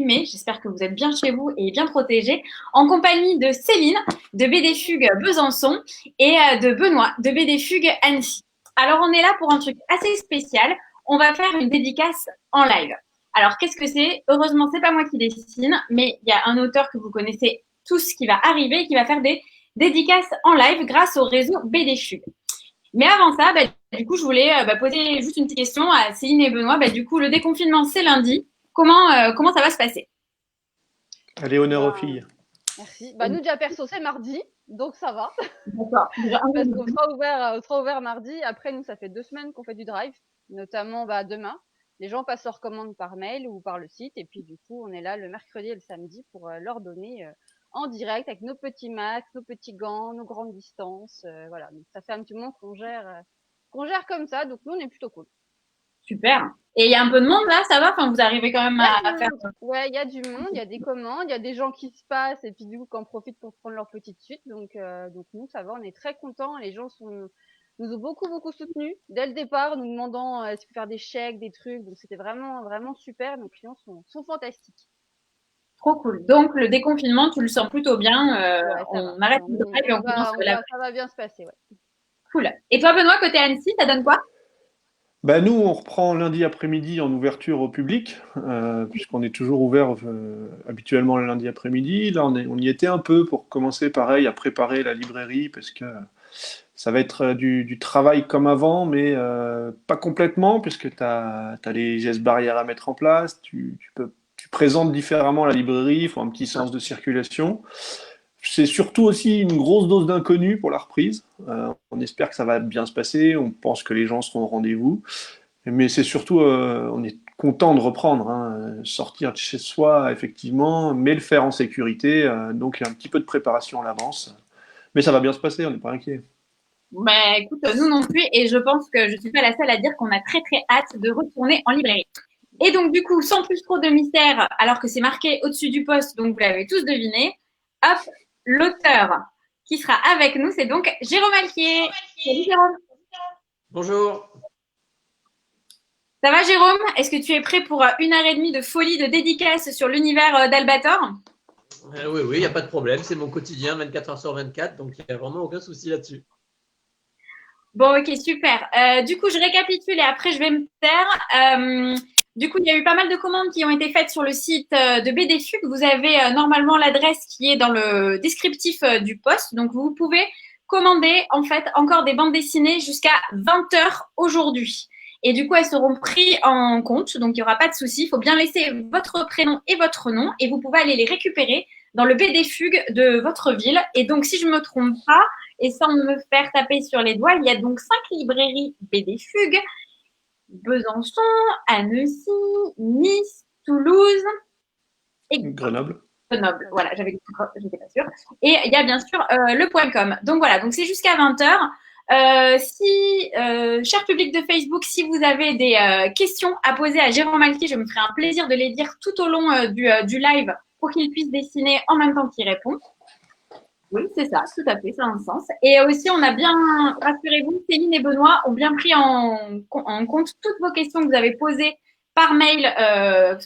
mai. J'espère que vous êtes bien chez vous et bien protégés, en compagnie de Céline de BD Fugue Besançon et de Benoît de BD Fugue Annecy. Alors, on est là pour un truc assez spécial. On va faire une dédicace en live. Alors, qu'est-ce que c'est? Heureusement, c'est pas moi qui dessine, mais il y a un auteur que vous connaissez tous qui va arriver et qui va faire des dédicaces en live grâce au réseau BD Fugue. Mais avant ça, du coup, je voulais poser juste une petite question à Céline et Benoît. Du coup, le déconfinement, c'est lundi. Comment ça va se passer? Allez, honneur aux filles. Merci. Nous, déjà perso, c'est mardi, donc ça va. D'accord. Parce qu'on sera ouvert mardi. Après, nous, ça fait 2 semaines qu'on fait du drive, notamment demain. Les gens passent leurs commandes par mail ou par le site. Et puis, du coup, on est là le mercredi et le samedi pour leur donner en direct avec nos petits masques, nos petits gants, nos grandes distances. Voilà. Donc, ça fait un petit moment qu'on gère comme ça. Donc, nous, on est plutôt cool. Super. Et il y a un peu de monde là, ça va? Enfin, vous arrivez quand même à faire. Ouais, il y a du monde, il y a des commandes, il y a des gens qui se passent et puis du coup qui en profitent pour prendre leur petite suite. Donc nous, ça va, on est très contents. Les gens nous ont beaucoup soutenus dès le départ, nous demandant est-ce qu'on peut faire des chèques, des trucs. Donc c'était vraiment super. Nos clients sont fantastiques. Trop cool. Donc, le déconfinement, tu le sens plutôt bien. Ouais, on arrête le drive et on commence la. Ça va bien se passer, ouais. Cool. Et toi, Benoît, côté Annecy, ça donne quoi? Nous, on reprend lundi après-midi en ouverture au public, puisqu'on est toujours ouvert habituellement le lundi après-midi. Là, on y était un peu pour commencer, pareil, à préparer la librairie, parce que ça va être du travail comme avant, mais pas complètement, puisque tu as les gestes barrières à mettre en place, tu présentes différemment la librairie, il faut un petit sens de circulation. C'est surtout aussi une grosse dose d'inconnu pour la reprise. On espère que ça va bien se passer, on pense que les gens seront au rendez-vous. Mais c'est surtout, on est content de reprendre, hein, sortir de chez soi, effectivement, mais le faire en sécurité. Donc il y a un petit peu de préparation à l'avance. Mais ça va bien se passer, on n'est pas inquiet. Écoute, nous non plus, et je pense que je suis pas la seule à dire qu'on a très hâte de retourner en librairie. Et donc, du coup, sans plus trop de mystère, alors que c'est marqué au-dessus du poste, donc vous l'avez tous deviné, hop, l'auteur qui sera avec nous, c'est donc Jérôme Alquier. Salut Jérôme. Bonjour. Ça va Jérôme? Est-ce que tu es prêt pour 1 heure et demie de folie de dédicace sur l'univers d'Albator? Oui, il n'y a pas de problème. C'est mon quotidien 24 heures sur 24, donc il n'y a vraiment aucun souci là-dessus. Bon, ok, super. Du coup, je récapitule et après, je vais me taire. Du coup, il y a eu pas mal de commandes qui ont été faites sur le site de BD Fugue. Vous avez normalement l'adresse qui est dans le descriptif du post. Donc, vous pouvez commander en fait encore des bandes dessinées jusqu'à 20 heures aujourd'hui. Et du coup, elles seront prises en compte. Donc, il n'y aura pas de souci. Il faut bien laisser votre prénom et votre nom et vous pouvez aller les récupérer dans le BD Fugue de votre ville. Et donc, si je ne me trompe pas, et sans me faire taper sur les doigts, il y a donc 5 librairies BD Fugue: Besançon, Annecy, Nice, Toulouse et Grenoble. Grenoble. Voilà, j'étais pas sûre. Et il y a bien sûr le .com. Donc voilà, donc c'est jusqu'à 20 h. Cher public de Facebook, si vous avez des questions à poser à Jérôme Alquier, je me ferai un plaisir de les dire tout au long du live pour qu'il puisse dessiner en même temps qu'il répond. Oui, c'est ça, tout à fait, ça a un sens. Et aussi, on a bien, rassurez-vous, Céline et Benoît ont bien pris en compte toutes vos questions que vous avez posées par mail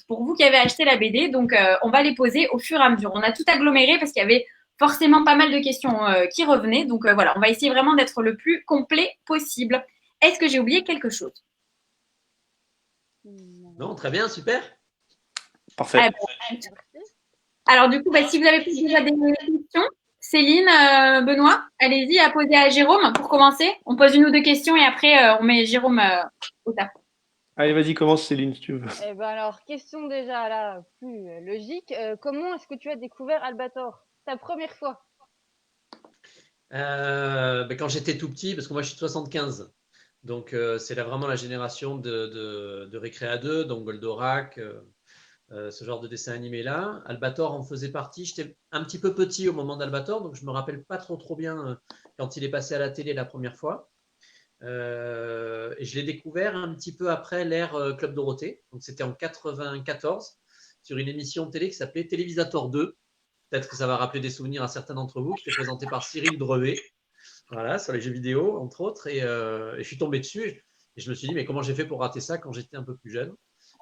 pour vous qui avez acheté la BD. Donc, on va les poser au fur et à mesure. On a tout aggloméré parce qu'il y avait forcément pas mal de questions qui revenaient. Donc, voilà, on va essayer vraiment d'être le plus complet possible. Est-ce que j'ai oublié quelque chose? Non, très bien, super. Parfait. Alors, du coup, si vous avez déjà des questions, Céline, Benoît, allez-y à poser à Jérôme pour commencer. On pose 1 ou 2 questions et après, on met Jérôme au taf. Allez, vas-y, commence Céline, si tu veux. Alors, question déjà là, plus logique. Comment est-ce que tu as découvert Albator? Ta première fois? Quand j'étais tout petit, parce que moi je suis de 75, donc c'est là vraiment la génération de Récréa 2, donc Goldorak, ce genre de dessin animé là. Albator en faisait partie. J'étais un petit peu petit au moment d'Albator, donc je me rappelle pas trop bien quand il est passé à la télé la première fois. Et je l'ai découvert un petit peu après l'ère Club Dorothée, donc c'était en 94 sur une émission de télé qui s'appelait Télévisator 2. Peut-être que ça va rappeler des souvenirs à certains d'entre vous, qui était présenté par Cyril Drevet, voilà, sur les jeux vidéo entre autres, et je suis tombé dessus et je me suis dit mais comment j'ai fait pour rater ça quand j'étais un peu plus jeune.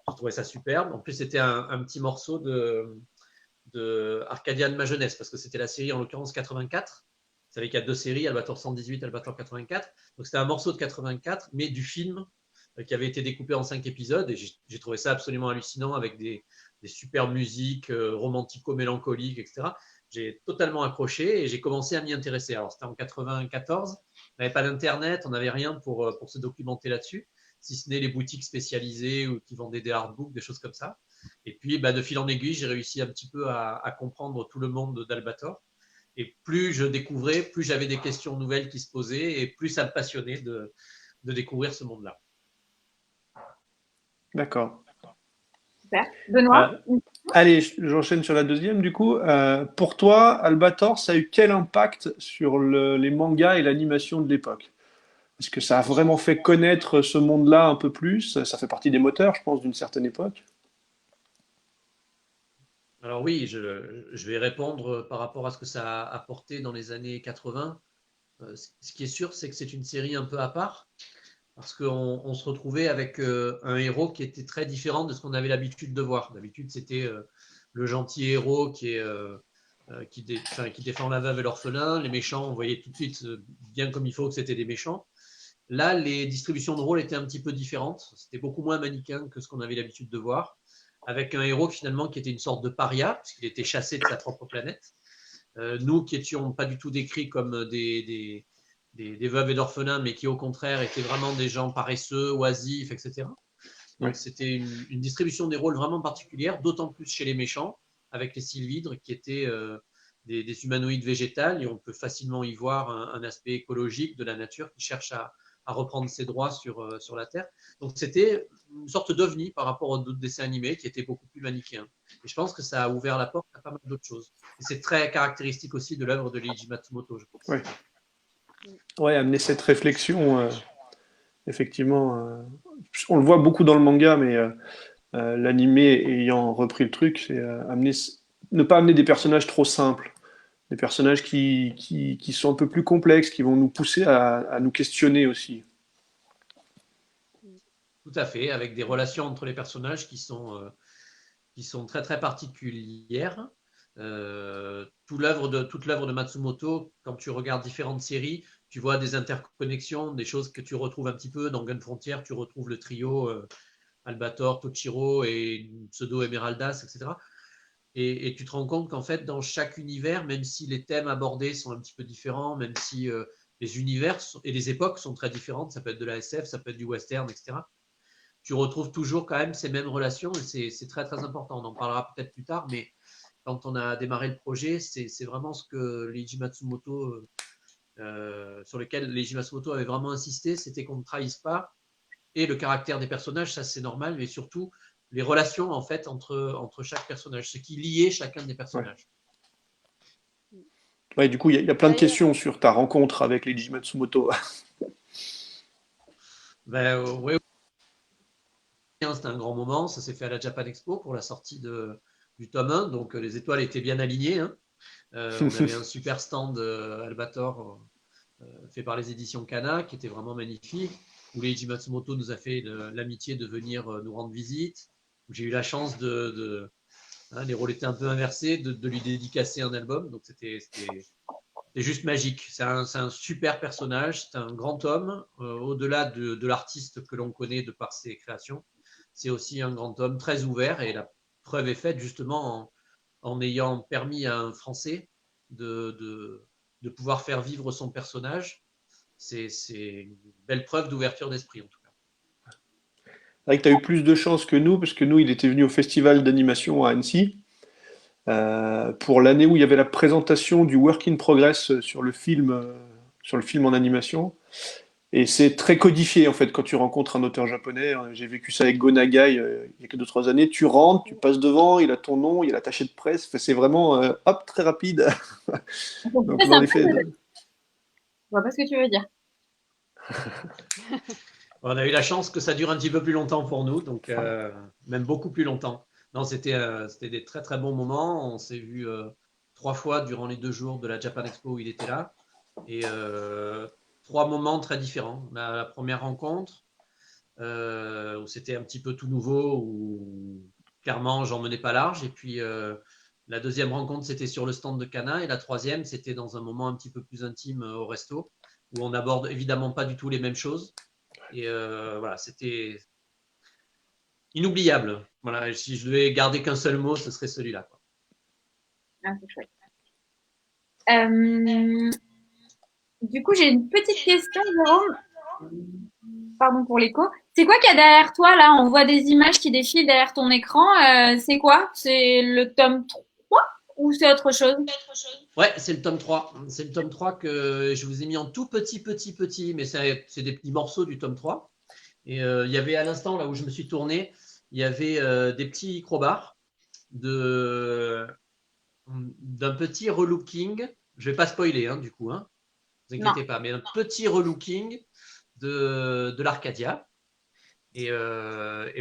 Je trouvais ça superbe. En plus, c'était un petit morceau de Arcadia de ma jeunesse, parce que c'était la série, en l'occurrence, 84. Vous savez qu'il y a 2 séries, Albator 118, Albator 84. Donc, c'était un morceau de 84, mais du film qui avait été découpé en 5 épisodes. Et j'ai trouvé ça absolument hallucinant avec des superbes musiques romantico-mélancoliques, etc. J'ai totalement accroché et j'ai commencé à m'y intéresser. Alors, c'était en 94. On n'avait pas d'internet, on n'avait rien pour se documenter là-dessus, si ce n'est les boutiques spécialisées ou qui vendaient des artbooks, des choses comme ça. Et puis, de fil en aiguille, j'ai réussi un petit peu à comprendre tout le monde d'Albator. Et plus je découvrais, plus j'avais des questions nouvelles qui se posaient et plus ça me passionnait de découvrir ce monde-là. D'accord. Super. Benoît? Allez, j'enchaîne sur la deuxième du coup. Pour toi, Albator, ça a eu quel impact sur les mangas et l'animation de l'époque? Est-ce que ça a vraiment fait connaître ce monde-là un peu plus? Ça fait partie des moteurs, je pense, d'une certaine époque. Alors oui, je vais répondre par rapport à ce que ça a apporté dans les années 80. Ce qui est sûr, c'est que c'est une série un peu à part, parce qu'on se retrouvait avec un héros qui était très différent de ce qu'on avait l'habitude de voir. D'habitude, c'était le gentil héros qui défend la veuve et l'orphelin. Les méchants, on voyait tout de suite bien comme il faut que c'était des méchants. Là, les distributions de rôles étaient un petit peu différentes. C'était beaucoup moins manichéen que ce qu'on avait l'habitude de voir, avec un héros finalement qui était une sorte de paria, puisqu'il était chassé de sa propre planète. Nous qui étions pas du tout décrits comme des veuves et d'orphelins, mais qui au contraire étaient vraiment des gens paresseux, oisifs, etc. Donc Oui. c'était une distribution des rôles vraiment particulière, d'autant plus chez les méchants, avec les sylvidres qui étaient des humanoïdes végétales, et on peut facilement y voir un aspect écologique de la nature qui cherche à reprendre ses droits sur la Terre. Donc c'était une sorte d'ovni par rapport aux d'autres dessins animés qui étaient beaucoup plus manichéens. Et je pense que ça a ouvert la porte à pas mal d'autres choses. Et c'est très caractéristique aussi de l'œuvre de Leiji Matsumoto, je pense. Oui. Ouais, amener cette réflexion, effectivement. On le voit beaucoup dans le manga, mais l'animé ayant repris le truc, c'est ne pas amener des personnages trop simples, des personnages qui sont un peu plus complexes, qui vont nous pousser à nous questionner aussi. Tout à fait, avec des relations entre les personnages qui sont très très particulières. Toute l'œuvre de Matsumoto, quand tu regardes différentes séries, tu vois des interconnexions, des choses que tu retrouves un petit peu dans Gun Frontier, tu retrouves le trio Albator, Toshiro et pseudo Emeraldas, etc. Et tu te rends compte qu'en fait, dans chaque univers, même si les thèmes abordés sont un petit peu différents, même si les univers et les époques sont très différentes, ça peut être de la SF, ça peut être du western, etc., tu retrouves toujours quand même ces mêmes relations et c'est très très important. On en parlera peut-être plus tard, mais quand on a démarré le projet, c'est vraiment ce que Leiji Matsumoto, sur lequel Leiji Matsumoto avait vraiment insisté, c'était qu'on ne trahisse pas et le caractère des personnages, ça c'est normal, mais surtout les relations en fait entre chaque personnage, ce qui liait chacun des personnages. Ouais, du coup, il y a plein de questions sur ta rencontre avec Leiji Matsumoto. Oui, c'était un grand moment. Ça s'est fait à la Japan Expo pour la sortie du tome 1. Donc, les étoiles étaient bien alignées. Hein. On avait un super stand Albator fait par les éditions Kana qui était vraiment magnifique. Où Leiji Matsumoto nous a fait l'amitié de venir nous rendre visite. J'ai eu la chance les rôles étaient un peu inversés, de lui dédicacer un album. Donc, c'était juste magique. C'est un super personnage. C'est un grand homme. Au-delà de l'artiste que l'on connaît de par ses créations, c'est aussi un grand homme très ouvert et la preuve est faite justement en ayant permis à un Français de pouvoir faire vivre son personnage. C'est une belle preuve d'ouverture d'esprit en tout cas. C'est vrai que tu as eu plus de chance que nous, parce que nous, il était venu au festival d'animation à Annecy, pour l'année où il y avait la présentation du Work in Progress sur le film en animation. Et c'est très codifié en fait quand tu rencontres un auteur japonais. J'ai vécu ça avec Go Nagai il y a que 2-3 années. Tu rentres, tu passes devant, il a ton nom, il a l'attaché de presse. Enfin, c'est vraiment hop, très rapide. Donc, en effet, Je vois pas ce que tu veux dire. On a eu la chance que ça dure un petit peu plus longtemps pour nous, donc même beaucoup plus longtemps. Non, c'était des très très bons moments. On s'est vu 3 fois durant les 2 jours de la Japan Expo où il était là. Et 3 moments très différents. La première rencontre, où c'était un petit peu tout nouveau, où clairement, j'en menais pas large. Et puis, la deuxième rencontre, c'était sur le stand de Cana. Et la troisième, c'était dans un moment un petit peu plus intime au resto, où on n'aborde évidemment pas du tout les mêmes choses. Et voilà, c'était inoubliable. Voilà, et si je devais garder qu'un seul mot, ce serait celui-là. Ah, c'est chouette. Du coup, j'ai une petite question, Jérôme. Pardon pour l'écho. C'est quoi qu'il y a derrière toi là? On voit des images qui défilent derrière ton écran. C'est quoi? C'est le tome 3 ou c'est autre chose? Ouais, c'est le tome 3. C'est le tome 3 que je vous ai mis en tout petit, mais c'est des petits morceaux du tome 3. Et il y avait à l'instant, là où je me suis tourné, il y avait des petits crowbars d'un petit relooking. Je vais pas spoiler, hein, du coup, hein. Ne vous inquiétez pas, mais un petit relooking de l'Arcadia. Et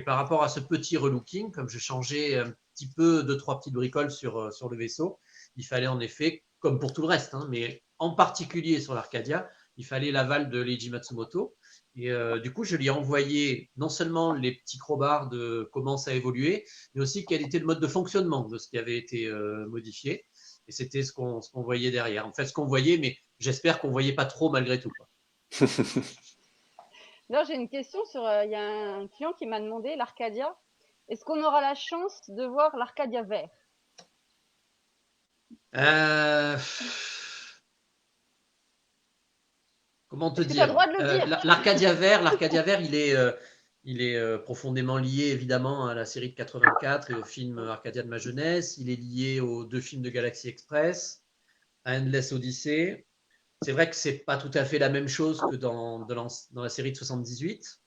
par rapport à ce petit relooking, comme je changeais un petit peu 2-3 petites bricoles sur le vaisseau, il fallait en effet, comme pour tout le reste, hein, mais en particulier sur l'Arcadia, il fallait l'aval de Leiji Matsumoto. Et du coup, je lui ai envoyé non seulement les petits crowbars de comment ça évoluait, mais aussi quel était le mode de fonctionnement de ce qui avait été modifié. Et c'était ce qu'on voyait derrière. En fait, ce qu'on voyait, mais j'espère qu'on ne voyait pas trop malgré tout, quoi. Là, j'ai une question sur. Il y a un client qui m'a demandé l'Arcadia. Est-ce qu'on aura la chance de voir l'Arcadia vert? Comment te dire? Tu as le droit de le dire. L'Arcadia vert, il est profondément lié évidemment à la série de 84 et au film Arcadia de ma jeunesse. Il est lié aux 2 films de Galaxy Express, à Endless Odyssey. C'est vrai que c'est pas tout à fait la même chose que dans la série de 78.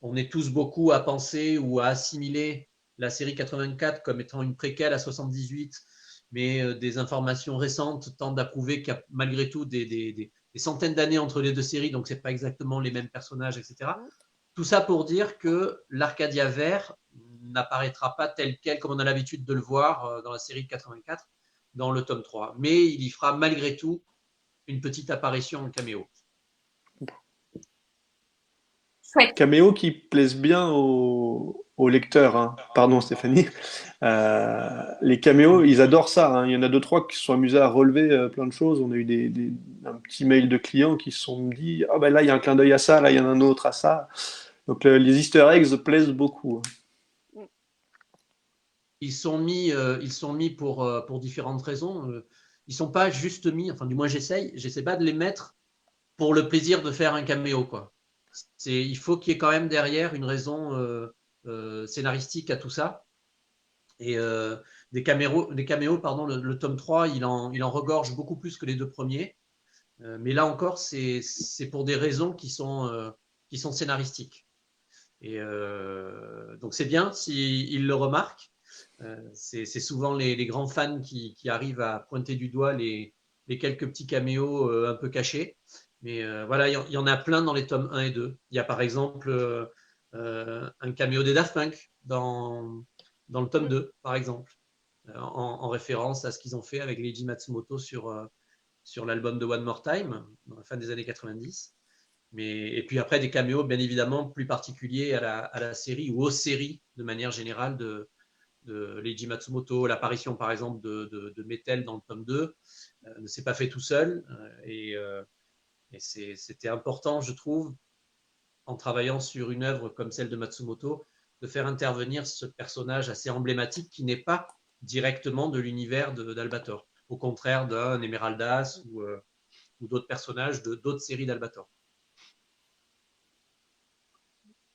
On est tous beaucoup à penser ou à assimiler la série 84 comme étant une préquelle à 78, mais des informations récentes tendent à prouver qu'il y a malgré tout des centaines d'années entre les 2 séries, donc c'est pas exactement les mêmes personnages, etc. Tout ça pour dire que l'Arcadia vert n'apparaîtra pas tel quel comme on a l'habitude de le voir dans la série de 84 dans le tome 3. Mais il y fera malgré tout une petite apparition en caméo. Chouette. Caméo qui plaise bien aux lecteurs, hein. Pardon Stéphanie. Les caméos, ils adorent ça, hein. Il y en a 2-3 qui se sont amusés à relever plein de choses. On a eu un petit mail de clients qui se sont dit « Ah ben là, il y a un clin d'œil à ça, là, il y en a un autre à ça. » Donc les easter eggs plaisent beaucoup. Ils sont mis pour différentes raisons. Ils sont pas juste mis, enfin du moins j'essaie pas de les mettre pour le plaisir de faire un caméo, quoi. Il faut qu'il y ait quand même derrière une raison scénaristique à tout ça. Et des caméos, pardon, le tome 3, il en regorge beaucoup plus que les 2 premiers. Mais là encore, c'est pour des raisons qui sont scénaristiques. Et donc c'est bien s'ils le remarquent. C'est souvent les grands fans qui arrivent à pointer du doigt les quelques petits caméos un peu cachés. Mais voilà, il y en a plein dans les tomes 1 et 2. Il y a par exemple un caméo des Daft Punk dans le tome 2, par exemple, en référence à ce qu'ils ont fait avec Leiji Matsumoto sur l'album de One More Time, dans la fin des années 90. Et puis après, des caméos, bien évidemment, plus particuliers à la série ou aux séries, de manière générale, de Leiji Matsumoto. L'apparition, par exemple, de Metal dans le tome 2 ne s'est pas fait tout seul. Et c'était important, je trouve, en travaillant sur une œuvre comme celle de Matsumoto, de faire intervenir ce personnage assez emblématique qui n'est pas directement de l'univers d'Albator, au contraire d'un Emeraldas ou d'autres personnages de d'autres séries d'Albator.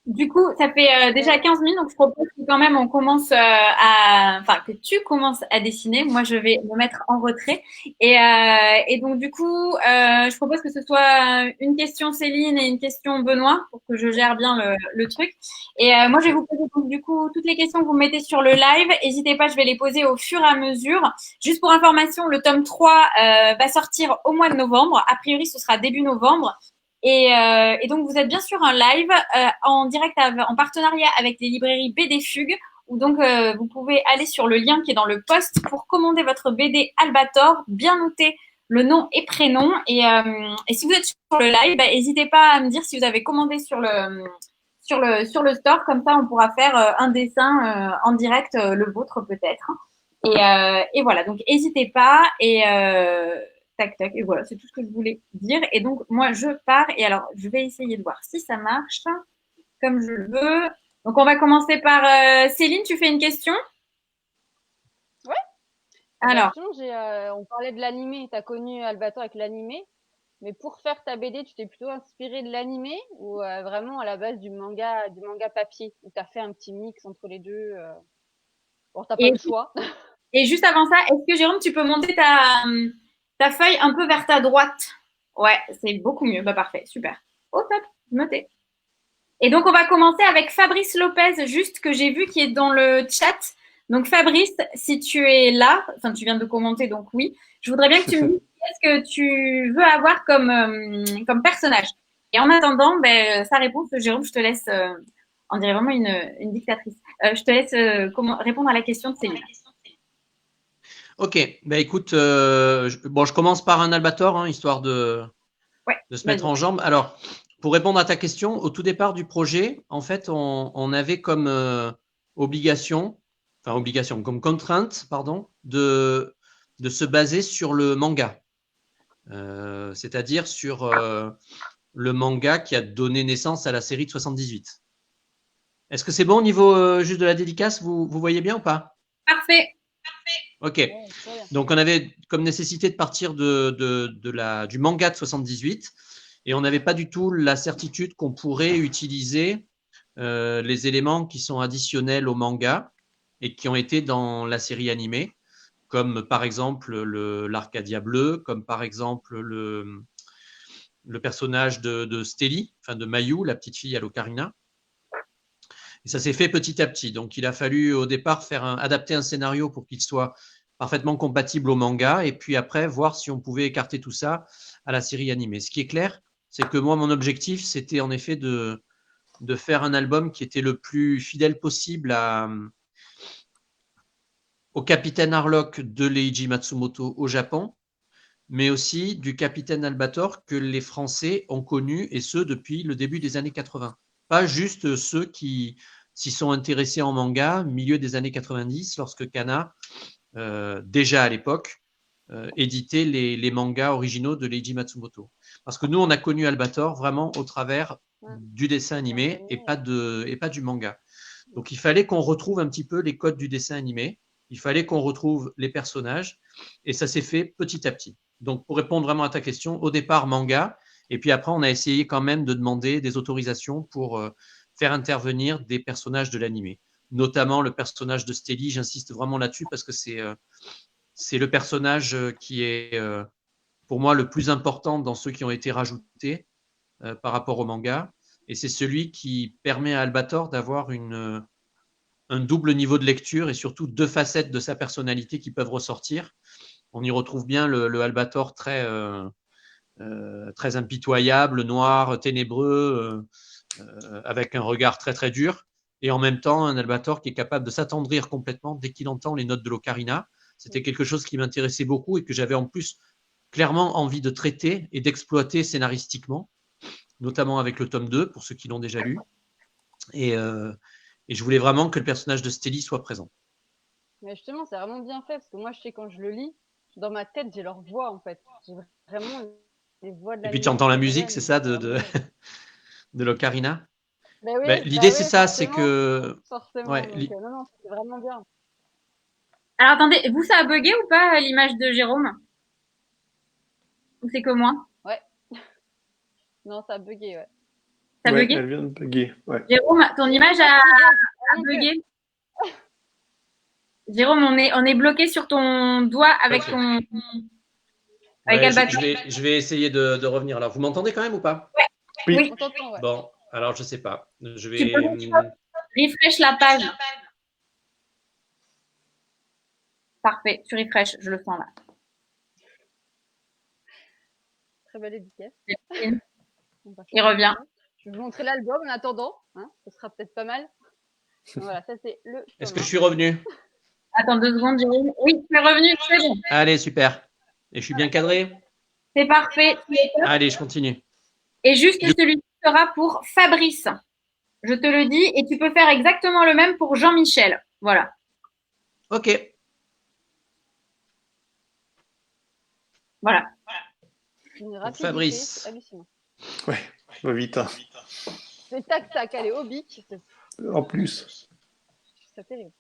Du coup, ça fait déjà 15 minutes, donc je propose que quand même on commence que tu commences à dessiner. Moi, je vais me mettre en retrait. Et donc, du coup, je propose que ce soit une question Céline et une question Benoît pour que je gère bien le truc. Et moi, je vais vous poser donc, du coup toutes les questions que vous mettez sur le live. N'hésitez pas, je vais les poser au fur et à mesure. Juste pour information, le tome 3 va sortir au mois de novembre. A priori, ce sera début novembre. Et donc, vous êtes bien sûr en live, en direct, en partenariat avec les librairies BD Fugue, où donc vous pouvez aller sur le lien qui est dans le post pour commander votre BD Albator, bien noté le nom et prénom. Et si vous êtes sur le live, n'hésitez pas à me dire si vous avez commandé sur le store. Comme ça, on pourra faire un dessin en direct, le vôtre peut-être. Et voilà, donc n'hésitez pas. Tac, tac. Et voilà, c'est tout ce que je voulais dire. Et donc, moi, je pars. Et alors, je vais essayer de voir si ça marche comme je le veux. Donc, on va commencer par Céline, tu fais une question? Ouais. Alors, On parlait de l'animé. Tu as connu Albator avec l'animé. Mais pour faire ta BD, tu t'es plutôt inspiré de l'animé ou vraiment à la base du manga papier, où tu as fait un petit mix entre les deux Bon, t'as pas le choix. Et juste avant ça, est-ce que Jérôme, tu peux monter ta feuille un peu vers ta droite? Ouais, c'est beaucoup mieux. Bah parfait, super. Oh top, noté. Et donc on va commencer avec Fabrice Lopez, juste que j'ai vu qui est dans le chat. Donc Fabrice, si tu es là, enfin tu viens de commenter, donc oui, je voudrais bien que tu me dises qu'est-ce que tu veux avoir comme personnage. Et en attendant, sa réponse, Jérôme, je te laisse, on dirait vraiment une dictatrice. Je te laisse répondre à la question de Céline. Ok, écoute, je commence par un Albator, hein, histoire de se mettre en jambe. Alors, pour répondre à ta question, au tout départ du projet, en fait, on avait comme comme contrainte, de se baser sur le manga. C'est-à-dire sur le manga qui a donné naissance à la série de 78. Est-ce que c'est bon au niveau juste de la dédicace? Vous voyez bien ou pas? Parfait. Ok. Donc, on avait comme nécessité de partir du manga de 78 et on n'avait pas du tout la certitude qu'on pourrait utiliser les éléments qui sont additionnels au manga et qui ont été dans la série animée, comme par exemple l'Arcadia bleu, comme par exemple le personnage de Stelly, de Mayu, la petite fille à l'ocarina. Et ça s'est fait petit à petit. Donc, il a fallu au départ adapter un scénario pour qu'il soit parfaitement compatible au manga et puis après voir si on pouvait écarter tout ça à la série animée. Ce qui est clair, c'est que moi, mon objectif, c'était en effet de faire un album qui était le plus fidèle possible au Capitaine Harlock de Leiji Matsumoto au Japon, mais aussi du Capitaine Albator que les Français ont connu, et ce depuis le début des années 80. Pas juste ceux qui s'y sont intéressés en manga, milieu des années 90, lorsque Kana, déjà à l'époque, éditait les mangas originaux de Leiji Matsumoto. Parce que nous, on a connu Albator vraiment au travers du dessin animé et pas du manga. Donc, il fallait qu'on retrouve un petit peu les codes du dessin animé, il fallait qu'on retrouve les personnages, et ça s'est fait petit à petit. Donc, pour répondre vraiment à ta question, au départ, manga, et puis après, on a essayé quand même de demander des autorisations pour faire intervenir des personnages de l'animé, notamment le personnage de Stelly. J'insiste vraiment là-dessus parce que c'est le personnage qui est, pour moi, le plus important dans ceux qui ont été rajoutés par rapport au manga, et c'est celui qui permet à Albator d'avoir un double niveau de lecture et surtout deux facettes de sa personnalité qui peuvent ressortir. On y retrouve bien le Albator très impitoyable, noir, ténébreux, avec un regard très très dur, et en même temps un Albator qui est capable de s'attendrir complètement dès qu'il entend les notes de l'ocarina. C'était quelque chose qui m'intéressait beaucoup et que j'avais en plus clairement envie de traiter et d'exploiter scénaristiquement, notamment avec le tome 2, pour ceux qui l'ont déjà lu. Et je voulais vraiment que le personnage de Stelly soit présent. Mais justement, c'est vraiment bien fait, parce que moi, je sais, quand je le lis, dans ma tête, j'ai leur voix, en fait. J'ai vraiment les voix de la. Et puis tu entends la musique, c'est ça, de l'ocarina? Oui, l'idée, c'est ça, c'est que... Forcément, ouais, donc, non, c'est vraiment bien. Alors attendez, vous, ça a bugué ou pas l'image de Jérôme? Ou c'est que moi? Ouais. Non, ça a bugué, ouais. Ça a bugué? Elle vient de bugger, ouais. Jérôme, ton image a bugué? Jérôme, on est bloqué sur ton doigt avec ton... Avec Albator. Je vais essayer de revenir. Alors, vous m'entendez quand même ou pas? Oui. Ouais. Bon, alors je sais pas. Je vais... refresh la page. Parfait, tu refresh, je le sens là. Très belle étiquette. Il revient. Je vais vous montrer l'album en attendant. Hein, ce sera peut-être pas mal. Voilà, ça c'est le... Est-ce que je suis revenu? Attends 2 secondes, Jérôme. Oui, tu es revenu, c'est bon. Allez, super. Et je suis bien cadré? C'est parfait. Allez, je continue. Et juste, celui-ci sera pour Fabrice. Je te le dis. Et tu peux faire exactement le même pour Jean-Michel. Voilà. Ok. Voilà. Une rapidité, Fabrice. c'est hallucinant. Ouais, va vite, hein. C'est tac-tac, allez, au bic, En plus. c'est terrible.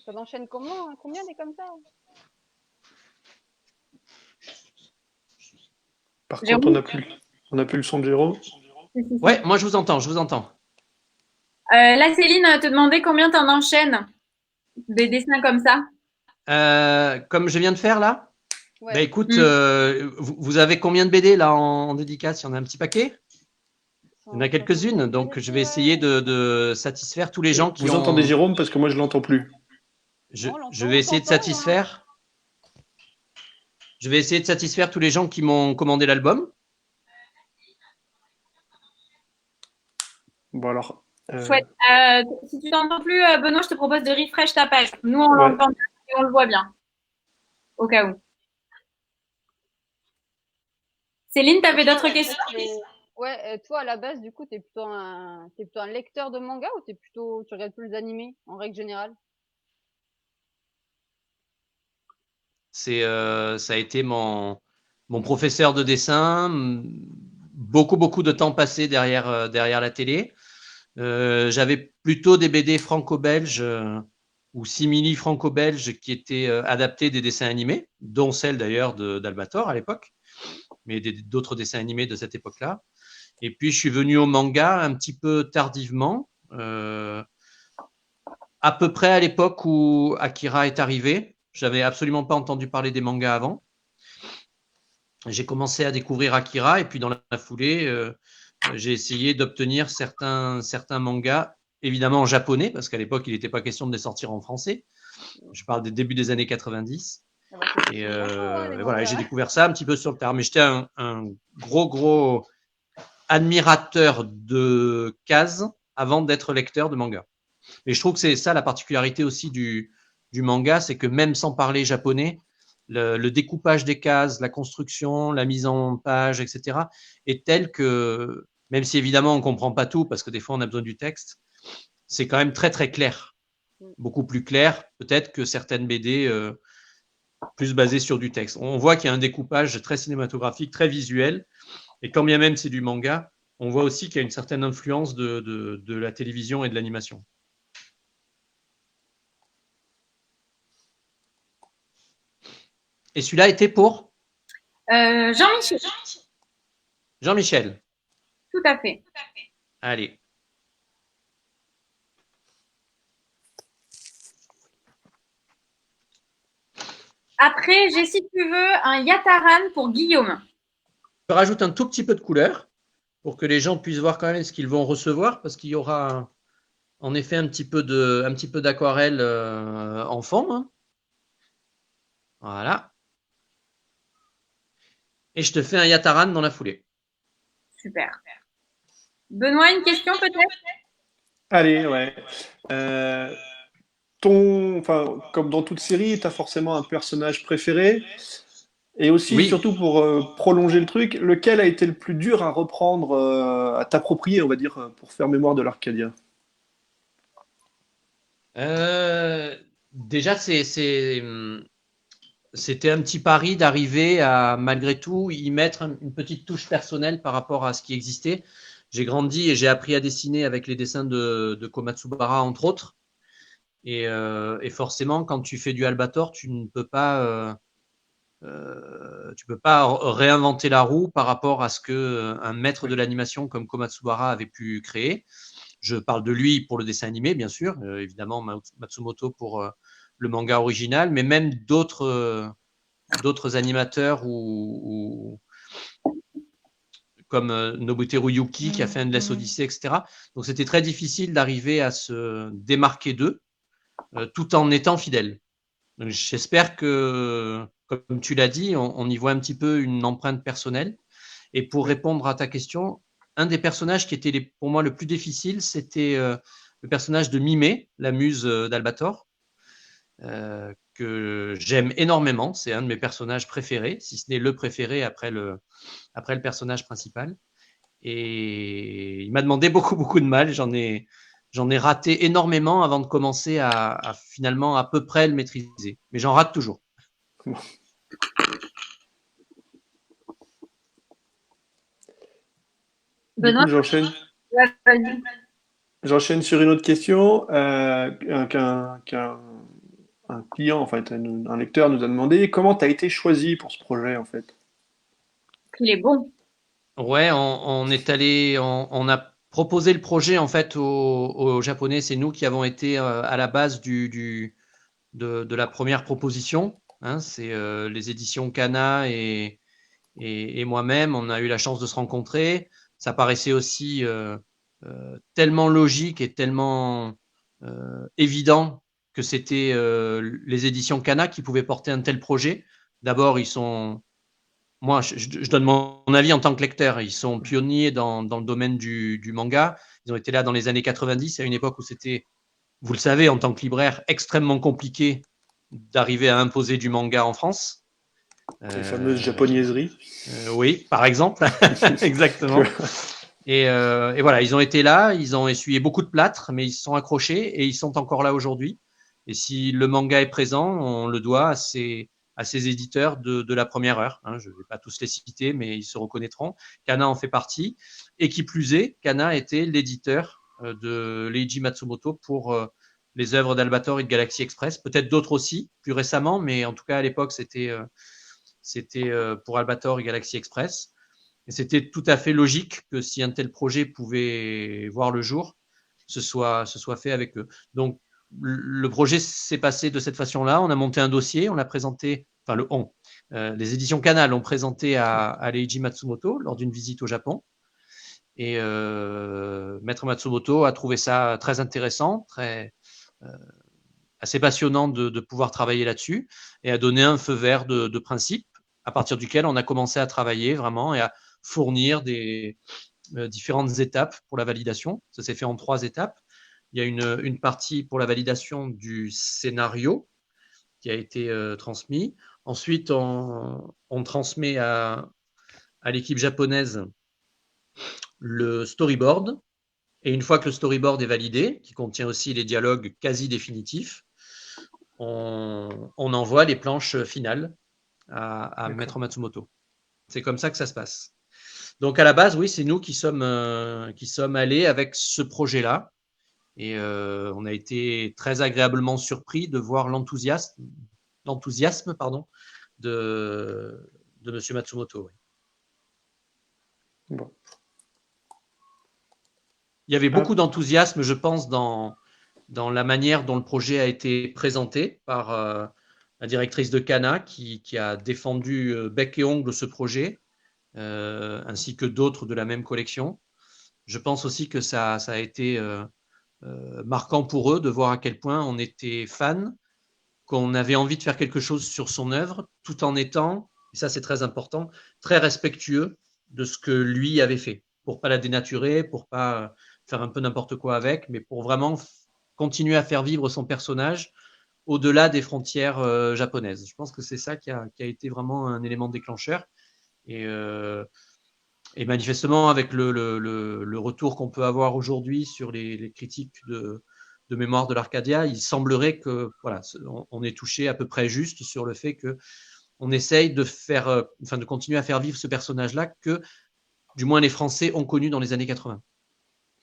Ça enchaîne combien des comme ça? Par Jérôme? contre, on n'a plus le son de Jérôme. Ouais, moi je vous entends, je vous entends. Là, Céline te demandait combien tu en enchaînes des dessins comme ça. Comme je viens de faire là? Ouais. Bah écoute, vous avez combien de BD là en dédicace? Il y en a un petit paquet? Il y en a quelques-unes, donc je vais essayer de satisfaire tous les gens qui Vous entendez Jérôme parce que moi je l'entends plus. Je vais essayer de satisfaire. Je vais essayer de satisfaire tous les gens qui m'ont commandé l'album. Bon alors. Chouette. Si tu t'entends plus, Benoît, je te propose de refresh ta page. Nous, on l'entend bien et on le voit bien. Au cas où. Céline, tu avais d'autres questions? Ouais, toi à la base, du coup, t'es plutôt un lecteur de manga ou tu regardes plus les animés en règle générale? Ça a été mon professeur de dessin, beaucoup de temps passé derrière la télé. J'avais plutôt des BD franco-belges ou simili franco-belges qui étaient adaptés des dessins animés, dont celle d'ailleurs d'Albator à l'époque, mais d'autres dessins animés de cette époque-là. Et puis, je suis venu au manga un petit peu tardivement, à peu près à l'époque où Akira est arrivé. J'avais absolument pas entendu parler des mangas avant. J'ai commencé à découvrir Akira et puis dans la foulée, j'ai essayé d'obtenir certains mangas, évidemment en japonais, parce qu'à l'époque, il n'était pas question de les sortir en français. Je parle des débuts des années 90. Et voilà, j'ai découvert ça un petit peu sur le tard. Mais j'étais un gros admirateur de cases avant d'être lecteur de manga. Et je trouve que c'est ça la particularité aussi du manga, c'est que même sans parler japonais, le découpage des cases, la construction, la mise en page, etc. est tel que, même si évidemment on ne comprend pas tout, parce que des fois on a besoin du texte, c'est quand même très clair. Beaucoup plus clair peut-être que certaines BD plus basées sur du texte. On voit qu'il y a un découpage très cinématographique, très visuel, et quand bien même c'est du manga, on voit aussi qu'il y a une certaine influence de la télévision et de l'animation. Et celui-là était pour Jean-Michel. Jean-Michel. Tout à fait. Allez. Après, j'ai, si tu veux, un Yataran pour Guillaume. Je rajoute un tout petit peu de couleur pour que les gens puissent voir quand même ce qu'ils vont recevoir, parce qu'il y aura en effet un petit peu d'aquarelle en fond. Hein. Voilà. Et je te fais un Yataran dans la foulée. Super. Benoît, une question peut-être? Allez, ouais. Comme dans toute série, tu as forcément un personnage préféré. Et aussi, surtout pour prolonger le truc, lequel a été le plus dur à reprendre, à t'approprier, on va dire, pour faire mémoire de l'Arcadia? Déjà, c'était un petit pari d'arriver à, malgré tout, y mettre une petite touche personnelle par rapport à ce qui existait. J'ai grandi et j'ai appris à dessiner avec les dessins de Komatsubara, entre autres. Et forcément, quand tu fais du Albator, tu ne peux pas réinventer la roue par rapport à ce qu'un maître de l'animation comme Komatsubara avait pu créer. Je parle de lui pour le dessin animé, bien sûr, évidemment Matsumoto pour le manga original, mais même d'autres animateurs comme Nobuteru Yuki qui a fait Endless Odyssey, etc. Donc c'était très difficile d'arriver à se démarquer d'eux tout en étant fidèle. Donc, j'espère que, comme tu l'as dit, on y voit un petit peu une empreinte personnelle. Et pour répondre à ta question, un des personnages qui était pour moi le plus difficile, c'était le personnage de Mimé, la muse d'Albator. que j'aime énormément. C'est un de mes personnages préférés, si ce n'est le préféré après le personnage principal. Et il m'a demandé beaucoup de mal. J'en ai raté énormément avant de commencer à finalement à peu près le maîtriser. Mais j'en rate toujours. Benoît, Du coup, j'enchaîne. ouais, vas-y. J'enchaîne sur une autre question un client, en fait, un lecteur nous a demandé comment tu as été choisi pour ce projet, en fait. Il est bon. Ouais, on est allé, on a proposé le projet en fait aux Japonais. C'est nous qui avons été à la base de la première proposition. Hein, c'est les éditions Kana et moi-même. On a eu la chance de se rencontrer. Ça paraissait aussi tellement logique et tellement évident que c'était les éditions Kana qui pouvaient porter un tel projet. D'abord, moi, je donne mon avis en tant que lecteur. Ils sont pionniers dans le domaine du manga. Ils ont été là dans les années 90, à une époque où c'était, vous le savez, en tant que libraire, extrêmement compliqué d'arriver à imposer du manga en France. Les fameuses japonaiseries. Oui, par exemple. Exactement. Et voilà, ils ont été là, ils ont essuyé beaucoup de plâtre, mais ils se sont accrochés et ils sont encore là aujourd'hui. Et si le manga est présent, on le doit à ces éditeurs de la première heure. Hein. Je ne vais pas tous les citer, mais ils se reconnaîtront. Kana en fait partie. Et qui plus est, Kana était l'éditeur de Leiji Matsumoto pour les œuvres d'Albator et de Galaxy Express. Peut-être d'autres aussi, plus récemment, mais en tout cas à l'époque, c'était pour Albator et Galaxy Express. Et c'était tout à fait logique que si un tel projet pouvait voir le jour, ce soit fait avec eux. Donc, le projet s'est passé de cette façon-là. On a monté un dossier, on l'a présenté, enfin les éditions Canal ont présenté à Leiji Matsumoto lors d'une visite au Japon. Et Maître Matsumoto a trouvé ça très intéressant, assez passionnant de pouvoir travailler là-dessus et a donné un feu vert de principe à partir duquel on a commencé à travailler vraiment et à fournir des différentes étapes pour la validation. Ça s'est fait en 3 étapes. Il y a une partie pour la validation du scénario qui a été transmis. Ensuite, on transmet à l'équipe japonaise le storyboard. Et une fois que le storyboard est validé, qui contient aussi les dialogues quasi définitifs, on envoie les planches finales à Maître Matsumoto. C'est comme ça que ça se passe. Donc à la base, oui, c'est nous qui sommes allés avec ce projet-là. Et on a été très agréablement surpris de voir l'enthousiasme de Monsieur Matsumoto. Oui. Bon. Il y avait beaucoup d'enthousiasme, je pense, dans la manière dont le projet a été présenté par la directrice de Kana qui a défendu bec et ongle ce projet, ainsi que d'autres de la même collection. Je pense aussi que ça a été marquant pour eux de voir à quel point on était fan, qu'on avait envie de faire quelque chose sur son œuvre, tout en étant, et ça c'est très important, très respectueux de ce que lui avait fait, pour pas la dénaturer, pour pas faire un peu n'importe quoi avec, mais pour vraiment continuer à faire vivre son personnage au-delà des frontières japonaises. Je pense que c'est ça qui a été vraiment un élément déclencheur. Et manifestement, avec le retour qu'on peut avoir aujourd'hui sur les critiques de mémoire de l'Arcadia, il semblerait que voilà, on est touché à peu près juste sur le fait que on essaye de continuer à faire vivre ce personnage-là que, du moins, les Français ont connu dans les années 80.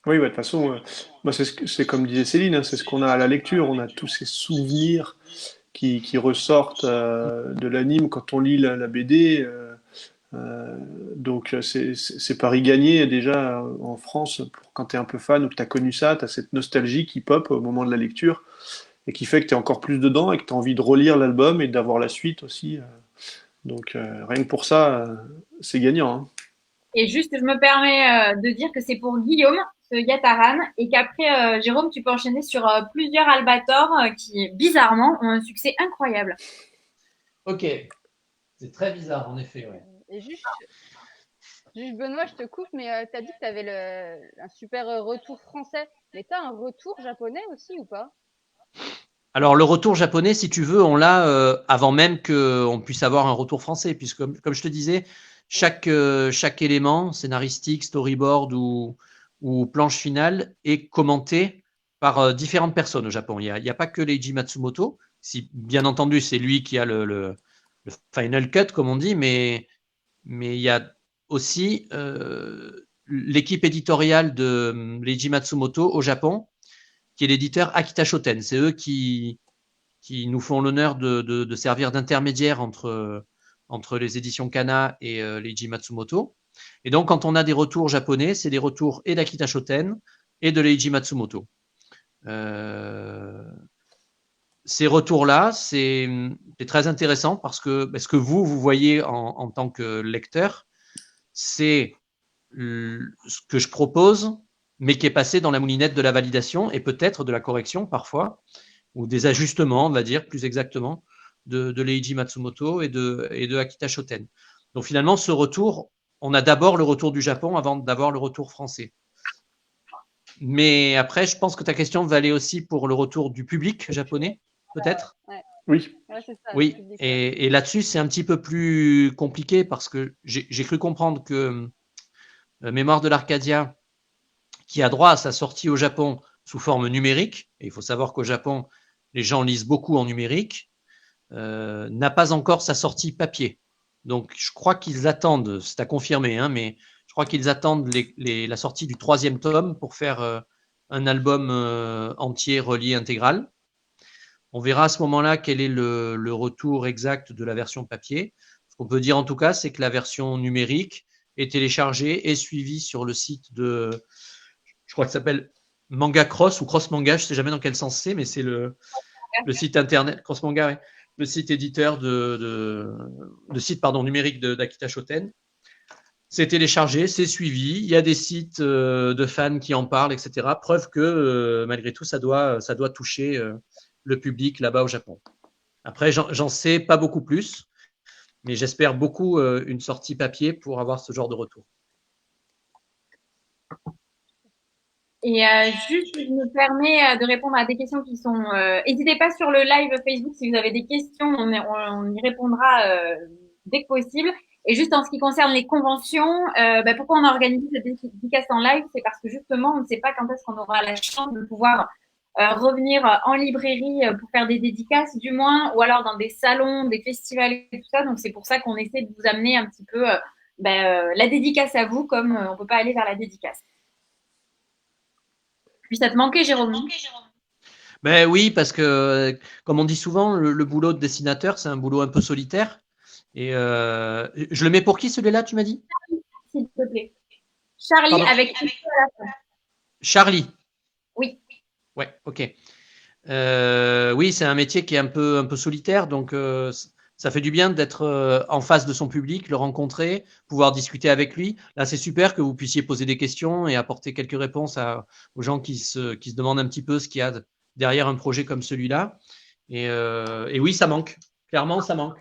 Oui, de toute façon, moi, c'est comme disait Céline, hein, c'est ce qu'on a à la lecture. On a tous ces souvenirs qui ressortent de l'anime quand on lit la BD. Donc c'est pari gagné déjà en France, quand tu es un peu fan ou que tu as connu ça, tu as cette nostalgie qui pop au moment de la lecture et qui fait que tu es encore plus dedans et que tu as envie de relire l'album et d'avoir la suite aussi. Donc rien que pour ça, c'est gagnant. Hein. Et juste, je me permets de dire que c'est pour Guillaume, ce Yataran, et qu'après, Jérôme, tu peux enchaîner sur plusieurs Albator qui, bizarrement, ont un succès incroyable. Ok, c'est très bizarre en effet. Ouais. Et juste Benoît, je te coupe, mais tu as dit que tu avais un super retour français. Mais tu as un retour japonais aussi ou pas? Alors, le retour japonais, si tu veux, on l'a avant même qu'on puisse avoir un retour français, puisque, comme je te disais, chaque élément, scénaristique, storyboard ou planche finale, est commenté par différentes personnes au Japon. Il n'y a pas que Leiji Matsumoto. Si, bien entendu, c'est lui qui a le final cut, comme on dit, mais il y a aussi l'équipe éditoriale de Leiji Matsumoto au Japon, qui est l'éditeur Akita Shoten. C'est eux qui nous font l'honneur de servir d'intermédiaire entre les éditions Kana et Leiji Matsumoto. Et donc, quand on a des retours japonais, c'est des retours et d'Akita Shoten et de Leiji Matsumoto. Ces retours-là, c'est très intéressant parce que ce que vous voyez en tant que lecteur, c'est ce que je propose, mais qui est passé dans la moulinette de la validation et peut-être de la correction parfois, ou des ajustements, on va dire plus exactement, de Leiji Matsumoto et de Akita Shoten. Donc finalement, ce retour, on a d'abord le retour du Japon avant d'avoir le retour français. Mais après, je pense que ta question va aller aussi pour le retour du public japonais, peut-être. Ouais. Oui. Ouais, c'est ça, le Oui, public, ouais. et là-dessus, c'est un petit peu plus compliqué parce que j'ai cru comprendre que Mémoire de l'Arcadia, qui a droit à sa sortie au Japon sous forme numérique, et il faut savoir qu'au Japon, les gens lisent beaucoup en numérique, n'a pas encore sa sortie papier. Donc, je crois qu'ils attendent, c'est à confirmer, hein, mais je crois qu'ils attendent la sortie du 3e tome pour faire un album entier, relié, intégral. On verra à ce moment-là quel est le retour exact de la version papier. Ce qu'on peut dire en tout cas, c'est que la version numérique est téléchargée et suivie sur le site de, je crois que ça s'appelle Manga Cross ou Cross Manga, je ne sais jamais dans quel sens c'est, mais c'est le site internet, Cross Manga, ouais, le site éditeur le site numérique d'Akita Shoten. C'est téléchargé, c'est suivi. Il y a des sites de fans qui en parlent, etc. Preuve que malgré tout, ça doit toucher le public là-bas au Japon. Après, j'en sais pas beaucoup plus, mais j'espère beaucoup une sortie papier pour avoir ce genre de retour. Et juste, je me permets de répondre à des questions qui sont. N'hésitez pas sur le live Facebook si vous avez des questions, on y répondra dès que possible. Et juste en ce qui concerne les conventions, pourquoi on a organisé cette dédicace en live, c'est parce que justement, on ne sait pas quand est-ce qu'on aura la chance de pouvoir revenir en librairie pour faire des dédicaces, du moins, ou alors dans des salons, des festivals et tout ça. Donc c'est pour ça qu'on essaie de vous amener un petit peu la dédicace à vous, comme on peut pas aller vers la dédicace. Puis ça te manquait, Jérôme? Ben oui, parce que, comme on dit souvent, le boulot de dessinateur, c'est un boulot un peu solitaire. Et je le mets pour qui, celui-là, tu m'as dit? S'il te plaît. Charlie, pardon, avec à la fin. Charlie. Oui. Ouais, ok. Oui, c'est un métier qui est un peu solitaire, donc ça fait du bien d'être en face de son public, le rencontrer, pouvoir discuter avec lui. Là, c'est super que vous puissiez poser des questions et apporter quelques réponses aux gens qui se demandent un petit peu ce qu'il y a derrière un projet comme celui-là. Et oui, ça manque. Clairement, ça manque.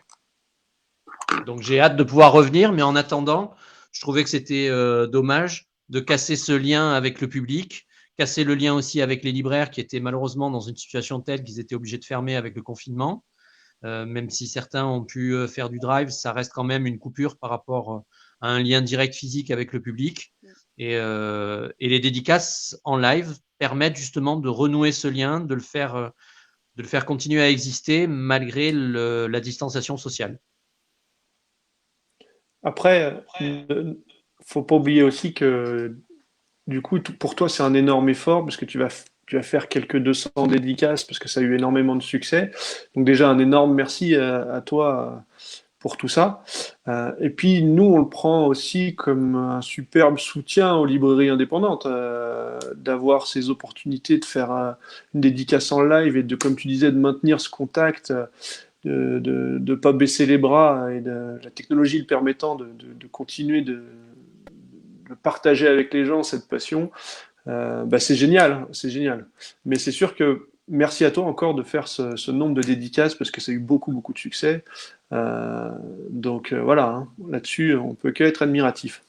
Donc, j'ai hâte de pouvoir revenir, mais en attendant, je trouvais que c'était dommage de casser ce lien avec le public, casser le lien aussi avec les libraires qui étaient malheureusement dans une situation telle qu'ils étaient obligés de fermer avec le confinement. Même si certains ont pu faire du drive, ça reste quand même une coupure par rapport à un lien direct physique avec le public. Et les dédicaces en live permettent justement de renouer ce lien, de le faire continuer à exister malgré la distanciation sociale. Après, faut pas oublier aussi que du coup, pour toi, c'est un énorme effort parce que tu vas faire quelques 200 dédicaces parce que ça a eu énormément de succès. Donc déjà, un énorme merci à toi pour tout ça. Et puis nous, on le prend aussi comme un superbe soutien aux librairies indépendantes, d'avoir ces opportunités de faire une dédicace en live et de, comme tu disais, de maintenir ce contact, de ne pas baisser les bras et la technologie le permettant de continuer de partager avec les gens cette passion. C'est génial, c'est génial. Mais c'est sûr que merci à toi encore de faire ce nombre de dédicaces parce que ça a eu beaucoup, beaucoup de succès. Donc voilà, hein, là-dessus, on peut qu'être admiratif.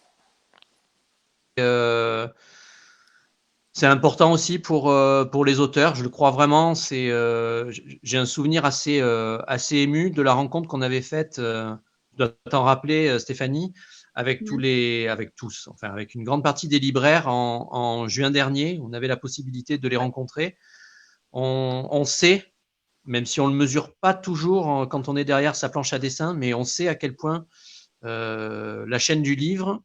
C'est important aussi pour les auteurs, je le crois vraiment. J'ai un souvenir assez ému de la rencontre qu'on avait faite, tu dois t'en rappeler, Stéphanie, avec avec une grande partie des libraires en juin dernier. On avait la possibilité de les rencontrer. On sait, même si on ne le mesure pas toujours quand on est derrière sa planche à dessin, mais on sait à quel point la chaîne du livre,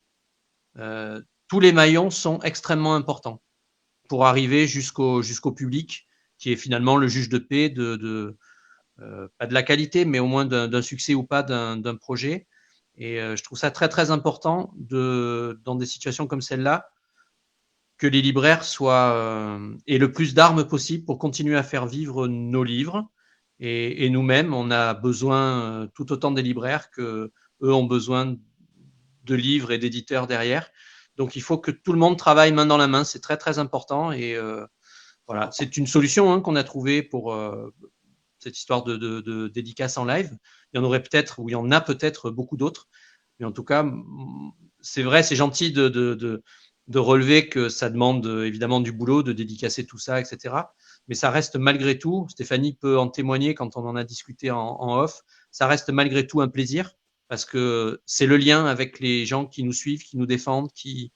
tous les maillons sont extrêmement importants pour arriver jusqu'au public, qui est finalement le juge de paix pas de la qualité, mais au moins d'un succès ou pas d'un projet. Et je trouve ça très très important dans des situations comme celle-là, que les libraires aient le plus d'armes possible pour continuer à faire vivre nos livres. Et nous-mêmes, on a besoin tout autant des libraires que eux ont besoin de livres et d'éditeurs derrière. Donc, il faut que tout le monde travaille main dans la main. C'est très, très important. Et voilà, c'est une solution qu'on a trouvée pour cette histoire de dédicace en live. Il y en aurait peut-être, ou il y en a peut-être beaucoup d'autres. Mais en tout cas, c'est vrai, c'est gentil de relever que ça demande évidemment du boulot, de dédicacer tout ça, etc. Mais ça reste malgré tout, Stéphanie peut en témoigner quand on en a discuté en off, ça reste malgré tout un plaisir, parce que c'est le lien avec les gens qui nous suivent, qui nous défendent, qui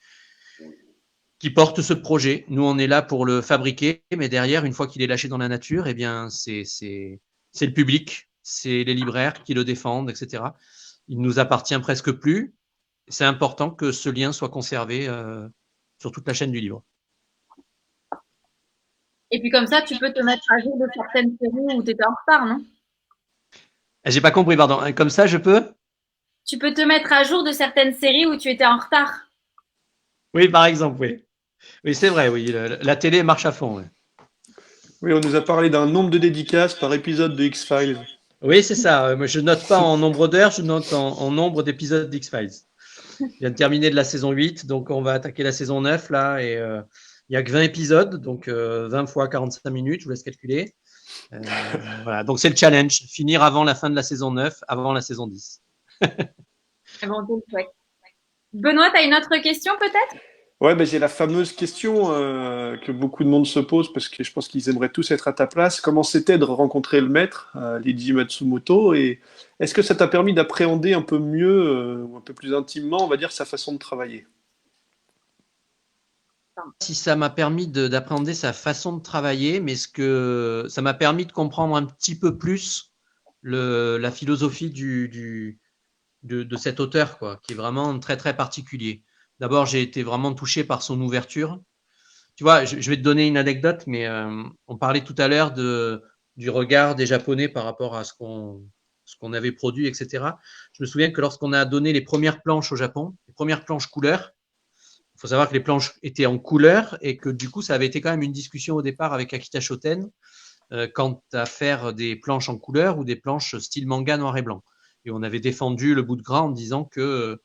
portent ce projet. Nous, on est là pour le fabriquer, mais derrière, une fois qu'il est lâché dans la nature, eh bien, c'est le public, c'est les libraires qui le défendent, etc. Il nous appartient presque plus. C'est important que ce lien soit conservé sur toute la chaîne du livre. Et puis comme ça, tu peux te mettre à jour de certaines séries où tu étais en retard, non? J'ai pas compris, pardon. Comme ça, je peux? Tu peux te mettre à jour de certaines séries où tu étais en retard. Oui, par exemple, oui. Oui, c'est vrai, oui. La télé marche à fond. Ouais. Oui, on nous a parlé d'un nombre de dédicaces par épisode de X-Files. Oui, c'est ça. Je note pas en nombre d'heures, je note en nombre d'épisodes d'X-Files. Je viens de terminer de la saison 8, donc on va attaquer la saison 9 là, et il n'y a que 20 épisodes, donc 20 fois 45 minutes, je vous laisse calculer. Voilà, donc c'est le challenge, finir avant la fin de la saison 9, avant la saison 10. Benoît, tu as une autre question peut-être? Ouais, ben, j'ai la fameuse question que beaucoup de monde se pose, parce que je pense qu'ils aimeraient tous être à ta place. Comment c'était de rencontrer le maître, Leiji Matsumoto, et est-ce que ça t'a permis d'appréhender un peu mieux, ou un peu plus intimement, on va dire, sa façon de travailler? Si ça m'a permis d'appréhender sa façon de travailler, mais ça m'a permis de comprendre un petit peu plus la philosophie de cet auteur, quoi, qui est vraiment très très particulier. D'abord, j'ai été vraiment touché par son ouverture. Tu vois, je vais te donner une anecdote, mais on parlait tout à l'heure du regard des Japonais par rapport à ce qu'on avait produit, etc. Je me souviens que lorsqu'on a donné les premières planches au Japon, les premières planches couleurs, il faut savoir que les planches étaient en couleur et que du coup, ça avait été quand même une discussion au départ avec Akita Shoten quant à faire des planches en couleur ou des planches style manga noir et blanc. Et on avait défendu le bout de gras en disant que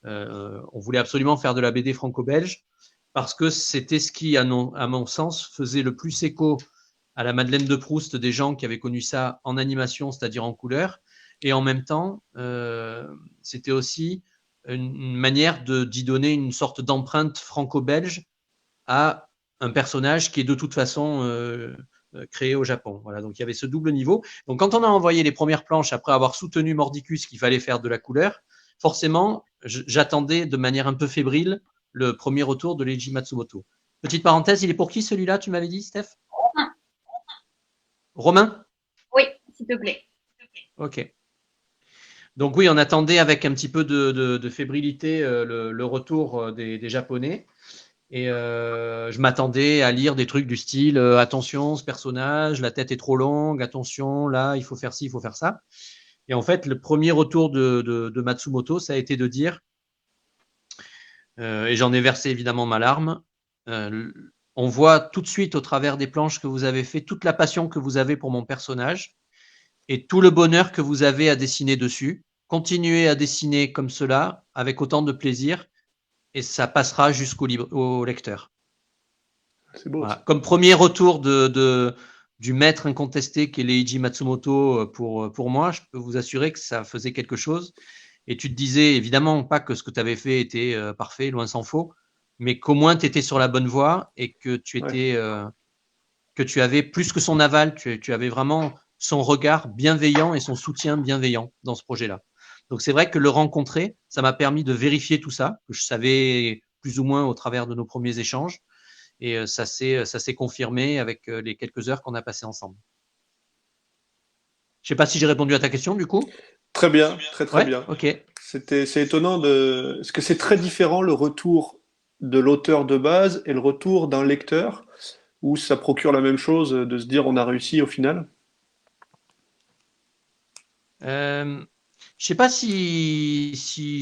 on voulait absolument faire de la BD franco-belge parce que c'était ce qui, à mon sens, faisait le plus écho à la Madeleine de Proust des gens qui avaient connu ça en animation, c'est-à-dire en couleur. Et en même temps, c'était aussi une manière d'y donner une sorte d'empreinte franco-belge à un personnage qui est de toute façon créé au Japon. Voilà, donc il y avait ce double niveau. Donc quand on a envoyé les premières planches après avoir soutenu Mordicus qu'il fallait faire de la couleur, forcément, j'attendais de manière un peu fébrile le premier retour de Leiji Matsumoto. Petite parenthèse, il est pour qui celui-là, tu m'avais dit, Steph? Romain? Oui, s'il te plaît. Ok. Donc oui, on attendait avec un petit peu de fébrilité le retour des Japonais. Et je m'attendais à lire des trucs du style attention, ce personnage, la tête est trop longue, attention, là, il faut faire ci, il faut faire ça. Et en fait, le premier retour de Matsumoto, ça a été de dire, et j'en ai versé évidemment ma larme, on voit tout de suite au travers des planches que vous avez fait toute la passion que vous avez pour mon personnage et tout le bonheur que vous avez à dessiner dessus. Continuez à dessiner comme cela, avec autant de plaisir, et ça passera jusqu'au lecteur. C'est beau. Voilà. Comme premier retour du maître incontesté qui est Leiji Matsumoto pour moi, je peux vous assurer que ça faisait quelque chose. Et tu te disais évidemment pas que ce que tu avais fait était parfait, loin s'en faut, mais qu'au moins tu étais sur la bonne voie et que tu étais, que tu avais plus que son aval, tu avais vraiment son regard bienveillant et son soutien bienveillant dans ce projet-là. Donc c'est vrai que le rencontrer, ça m'a permis de vérifier tout ça, que je savais plus ou moins au travers de nos premiers échanges, et ça s'est confirmé avec les quelques heures qu'on a passées ensemble. Je ne sais pas si j'ai répondu à ta question du coup. Très bien, très bien. Ok. C'est étonnant parce que c'est très différent le retour de l'auteur de base et le retour d'un lecteur, où ça procure la même chose de se dire on a réussi au final. Je sais pas si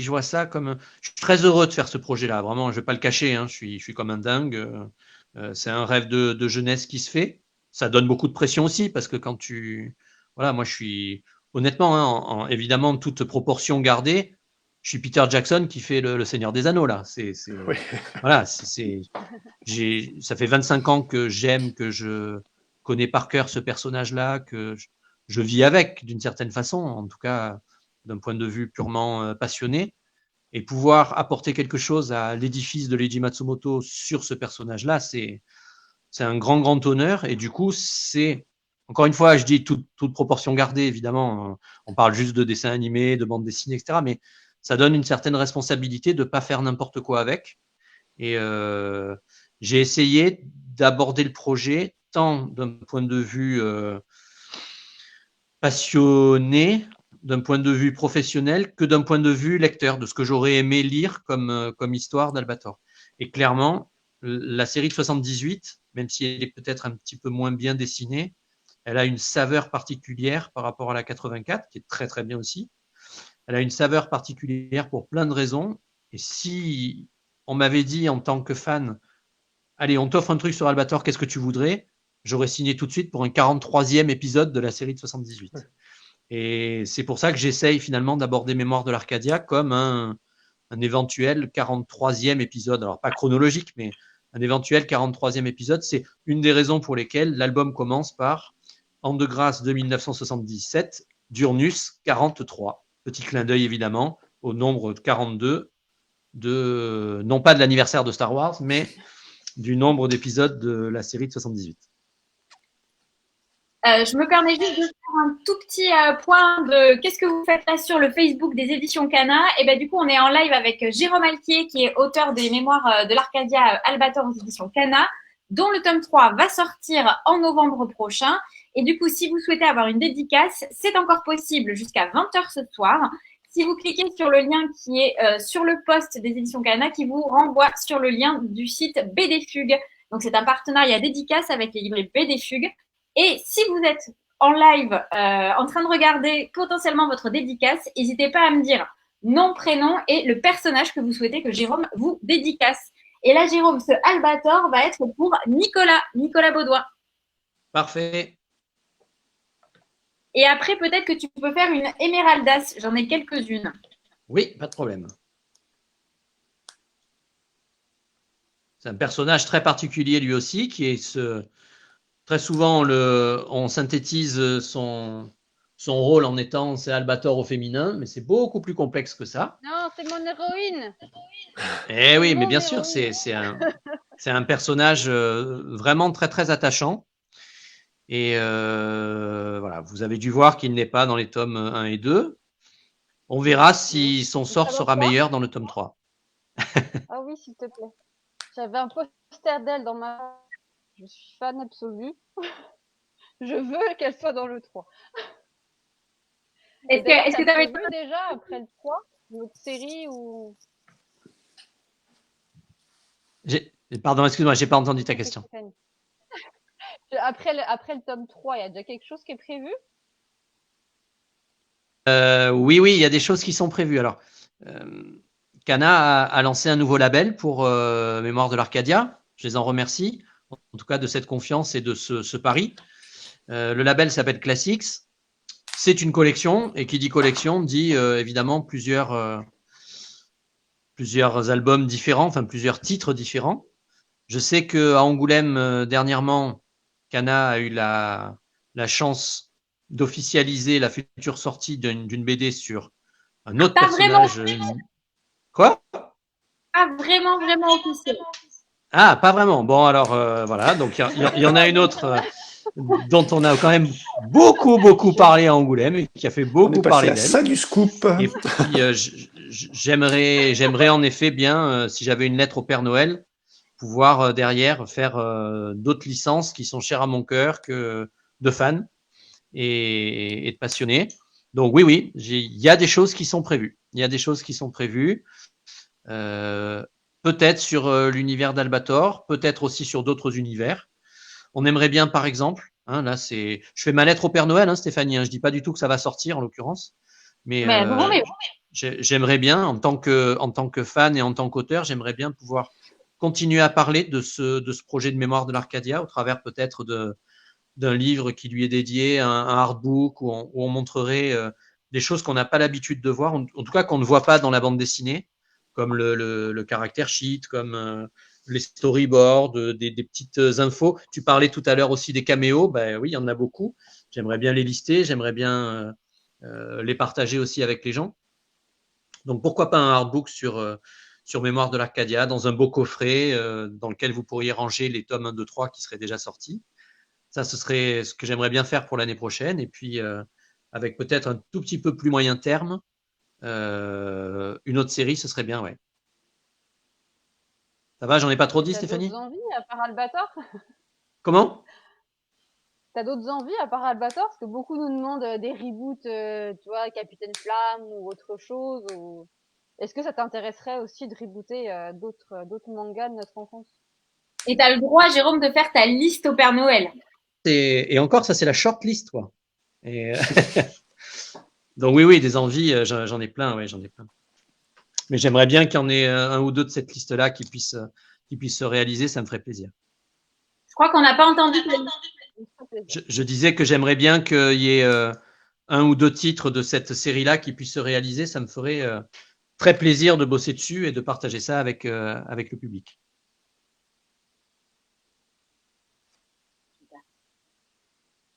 je vois ça comme. Je suis très heureux de faire ce projet-là. Vraiment, je vais pas le cacher. Hein, je suis comme un dingue. C'est un rêve de jeunesse qui se fait. Ça donne beaucoup de pression aussi parce que quand voilà, moi je suis honnêtement, hein, évidemment toute proportion gardée, je suis Peter Jackson qui fait le Seigneur des Anneaux là. Oui. Voilà, ça fait 25 ans que j'aime, que je connais par cœur ce personnage-là, que je vis avec d'une certaine façon, en tout cas d'un point de vue purement passionné, et pouvoir apporter quelque chose à l'édifice de Leiji Matsumoto sur ce personnage-là, c'est un grand honneur. Et du coup, c'est, encore une fois, je dis toute proportion gardée, évidemment, on parle juste de dessins animés, de bandes dessinées, etc., mais ça donne une certaine responsabilité de ne pas faire n'importe quoi avec. Et j'ai essayé d'aborder le projet tant d'un point de vue passionné, d'un point de vue professionnel, que d'un point de vue lecteur, de ce que j'aurais aimé lire comme histoire d'Albator. Et clairement, la série de 78, même si elle est peut-être un petit peu moins bien dessinée, elle a une saveur particulière par rapport à la 84, qui est très très bien aussi. Elle a une saveur particulière pour plein de raisons. Et si on m'avait dit en tant que fan, allez, on t'offre un truc sur Albator, qu'est-ce que tu voudrais? J'aurais signé tout de suite pour un 43e épisode de la série de 78. Ouais. Et c'est pour ça que j'essaye finalement d'aborder Mémoire de l'Arcadia comme un éventuel 43e épisode. Alors, pas chronologique, mais un éventuel 43e épisode. C'est une des raisons pour lesquelles l'album commence par An de grâce de 1977, Durnus 43. Petit clin d'œil évidemment au nombre 42 non pas de l'anniversaire de Star Wars, mais du nombre d'épisodes de la série de 78. Je me permets juste de faire un tout petit point de qu'est-ce que vous faites là sur le Facebook des éditions Cana. Et ben du coup, on est en live avec Jérôme Alquier, qui est auteur des Mémoires de l'Arcadia Albator aux éditions Cana, dont le tome 3 va sortir en novembre prochain. Et du coup, si vous souhaitez avoir une dédicace, c'est encore possible jusqu'à 20h ce soir. Si vous cliquez sur le lien qui est sur le post des éditions Cana, qui vous renvoie sur le lien du site BD Fugue. Donc, c'est un partenariat dédicace avec les librairies BD Fugue. Et si vous êtes en live en train de regarder potentiellement votre dédicace, n'hésitez pas à me dire nom, prénom et le personnage que vous souhaitez que Jérôme vous dédicace. Et là, Jérôme, ce Albator va être pour Nicolas Baudouin. Parfait. Et après, peut-être que tu peux faire une Emeraldas. J'en ai quelques-unes. Oui, pas de problème. C'est un personnage très particulier lui aussi, qui est très souvent, on synthétise son rôle en étant c'est Albator au féminin, mais c'est beaucoup plus complexe que ça. Non, c'est mon héroïne. Eh oui, mais bien sûr, c'est un personnage vraiment très très attachant. Et voilà, vous avez dû voir qu'il n'est pas dans les tomes 1 et 2. On verra si son sort sera meilleur dans le tome 3. Ah oui, s'il te plaît. J'avais un poster d'elle dans ma... Je suis fan absolue. Je veux qu'elle soit dans le 3. Est-ce que tu avais vu déjà après le 3 une autre série ou... Pardon, excuse-moi, j'ai pas entendu ta question. Après le tome 3, il y a déjà quelque chose qui est prévu? Oui, il y a des choses qui sont prévues. Alors, Cana a lancé un nouveau label pour Mémoire de l'Arcadia. Je les en remercie, en tout cas de cette confiance et de ce pari. Le label s'appelle Classics. C'est une collection, et qui dit collection dit évidemment plusieurs albums différents, enfin plusieurs titres différents. Je sais qu'à Angoulême, dernièrement, Cana a eu la chance d'officialiser la future sortie d'une BD sur un autre personnage. Quoi? pas vraiment, vraiment officiel. Ah, pas vraiment. Bon, alors voilà. Donc il y en a une autre dont on a quand même beaucoup parlé à Angoulême et qui a fait On est beaucoup passé parler à d'elle. ça du scoop. Et puis j'aimerais en effet bien, si j'avais une lettre au Père Noël, pouvoir derrière faire d'autres licences qui sont chères à mon cœur que de fans et de passionnés. Donc oui, il y a des choses qui sont prévues. Il y a des choses qui sont prévues. Peut-être sur l'univers d'Albator, peut-être aussi sur d'autres univers. On aimerait bien, par exemple, là je fais ma lettre au Père Noël, Stéphanie. Je dis pas du tout que ça va sortir en l'occurrence, mais j'aimerais bien, en tant que fan et en tant qu'auteur, j'aimerais bien pouvoir continuer à parler de ce projet de mémoire de l'Arcadia au travers peut-être d'un livre qui lui est dédié, un artbook où on montrerait des choses qu'on n'a pas l'habitude de voir, en tout cas qu'on ne voit pas dans la bande dessinée, comme le caractère sheet, comme les storyboards, des petites infos. Tu parlais tout à l'heure aussi des caméos, ben oui, il y en a beaucoup. J'aimerais bien les lister, j'aimerais bien les partager aussi avec les gens. Donc pourquoi pas un artbook sur Mémoire de l'Arcadia, dans un beau coffret dans lequel vous pourriez ranger les tomes 1, 2, 3 qui seraient déjà sortis. Ça, ce serait ce que j'aimerais bien faire pour l'année prochaine. Et puis, avec peut-être un tout petit peu plus moyen terme, une autre série, ce serait bien, ouais. Ça va, j'en ai pas trop dit, Stéphanie? T'as d'autres envies à part Albator? Comment? T'as d'autres envies à part Albator? Parce que beaucoup nous demandent des reboots, tu vois, Capitaine Flamme ou autre chose. Ou... Est-ce que ça t'intéresserait aussi de rebooter d'autres mangas de notre enfance? Et tu as le droit, Jérôme, de faire ta liste au Père Noël. Et encore, ça, c'est la short list, quoi. Et donc oui, des envies, j'en ai plein, ouais, j'en ai plein. Mais j'aimerais bien qu'il y en ait un ou deux de cette liste-là qui puissent se réaliser, ça me ferait plaisir. Je crois qu'on n'a pas entendu. Je disais que j'aimerais bien qu'il y ait un ou deux titres de cette série-là qui puissent se réaliser, ça me ferait très plaisir de bosser dessus et de partager ça avec le public.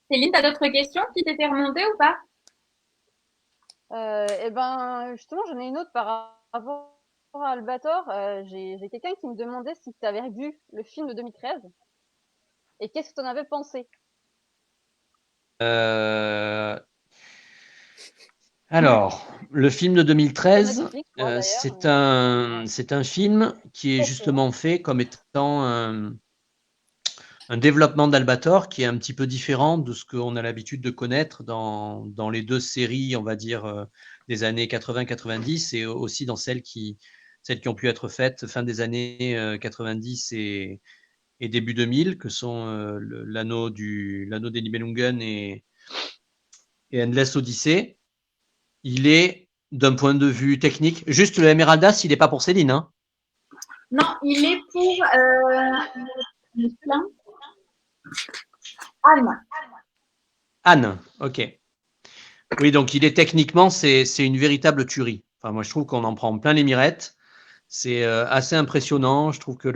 Céline, tu as d'autres questions qui t'étaient remontées ou pas? Justement, j'en ai une autre par rapport à Albator. J'ai quelqu'un qui me demandait si tu avais vu le film de 2013 et qu'est-ce que tu en avais pensé. Alors, le film de 2013, c'est un film qui est justement fait comme étant un développement d'Albator qui est un petit peu différent de ce qu'on a l'habitude de connaître dans les deux séries, on va dire, des années 80-90 et aussi dans celles qui ont pu être faites fin des années 90 et début 2000, que sont l'anneau des Nibelungen et Endless Odyssey. Il est, d'un point de vue technique, juste le Emeraldas, il n'est pas pour Céline, hein? Non, il est pour Anne. Anne, ok. Oui, donc il est techniquement, c'est une véritable tuerie. Enfin, moi, je trouve qu'on en prend plein les mirettes. C'est assez impressionnant. Je trouve que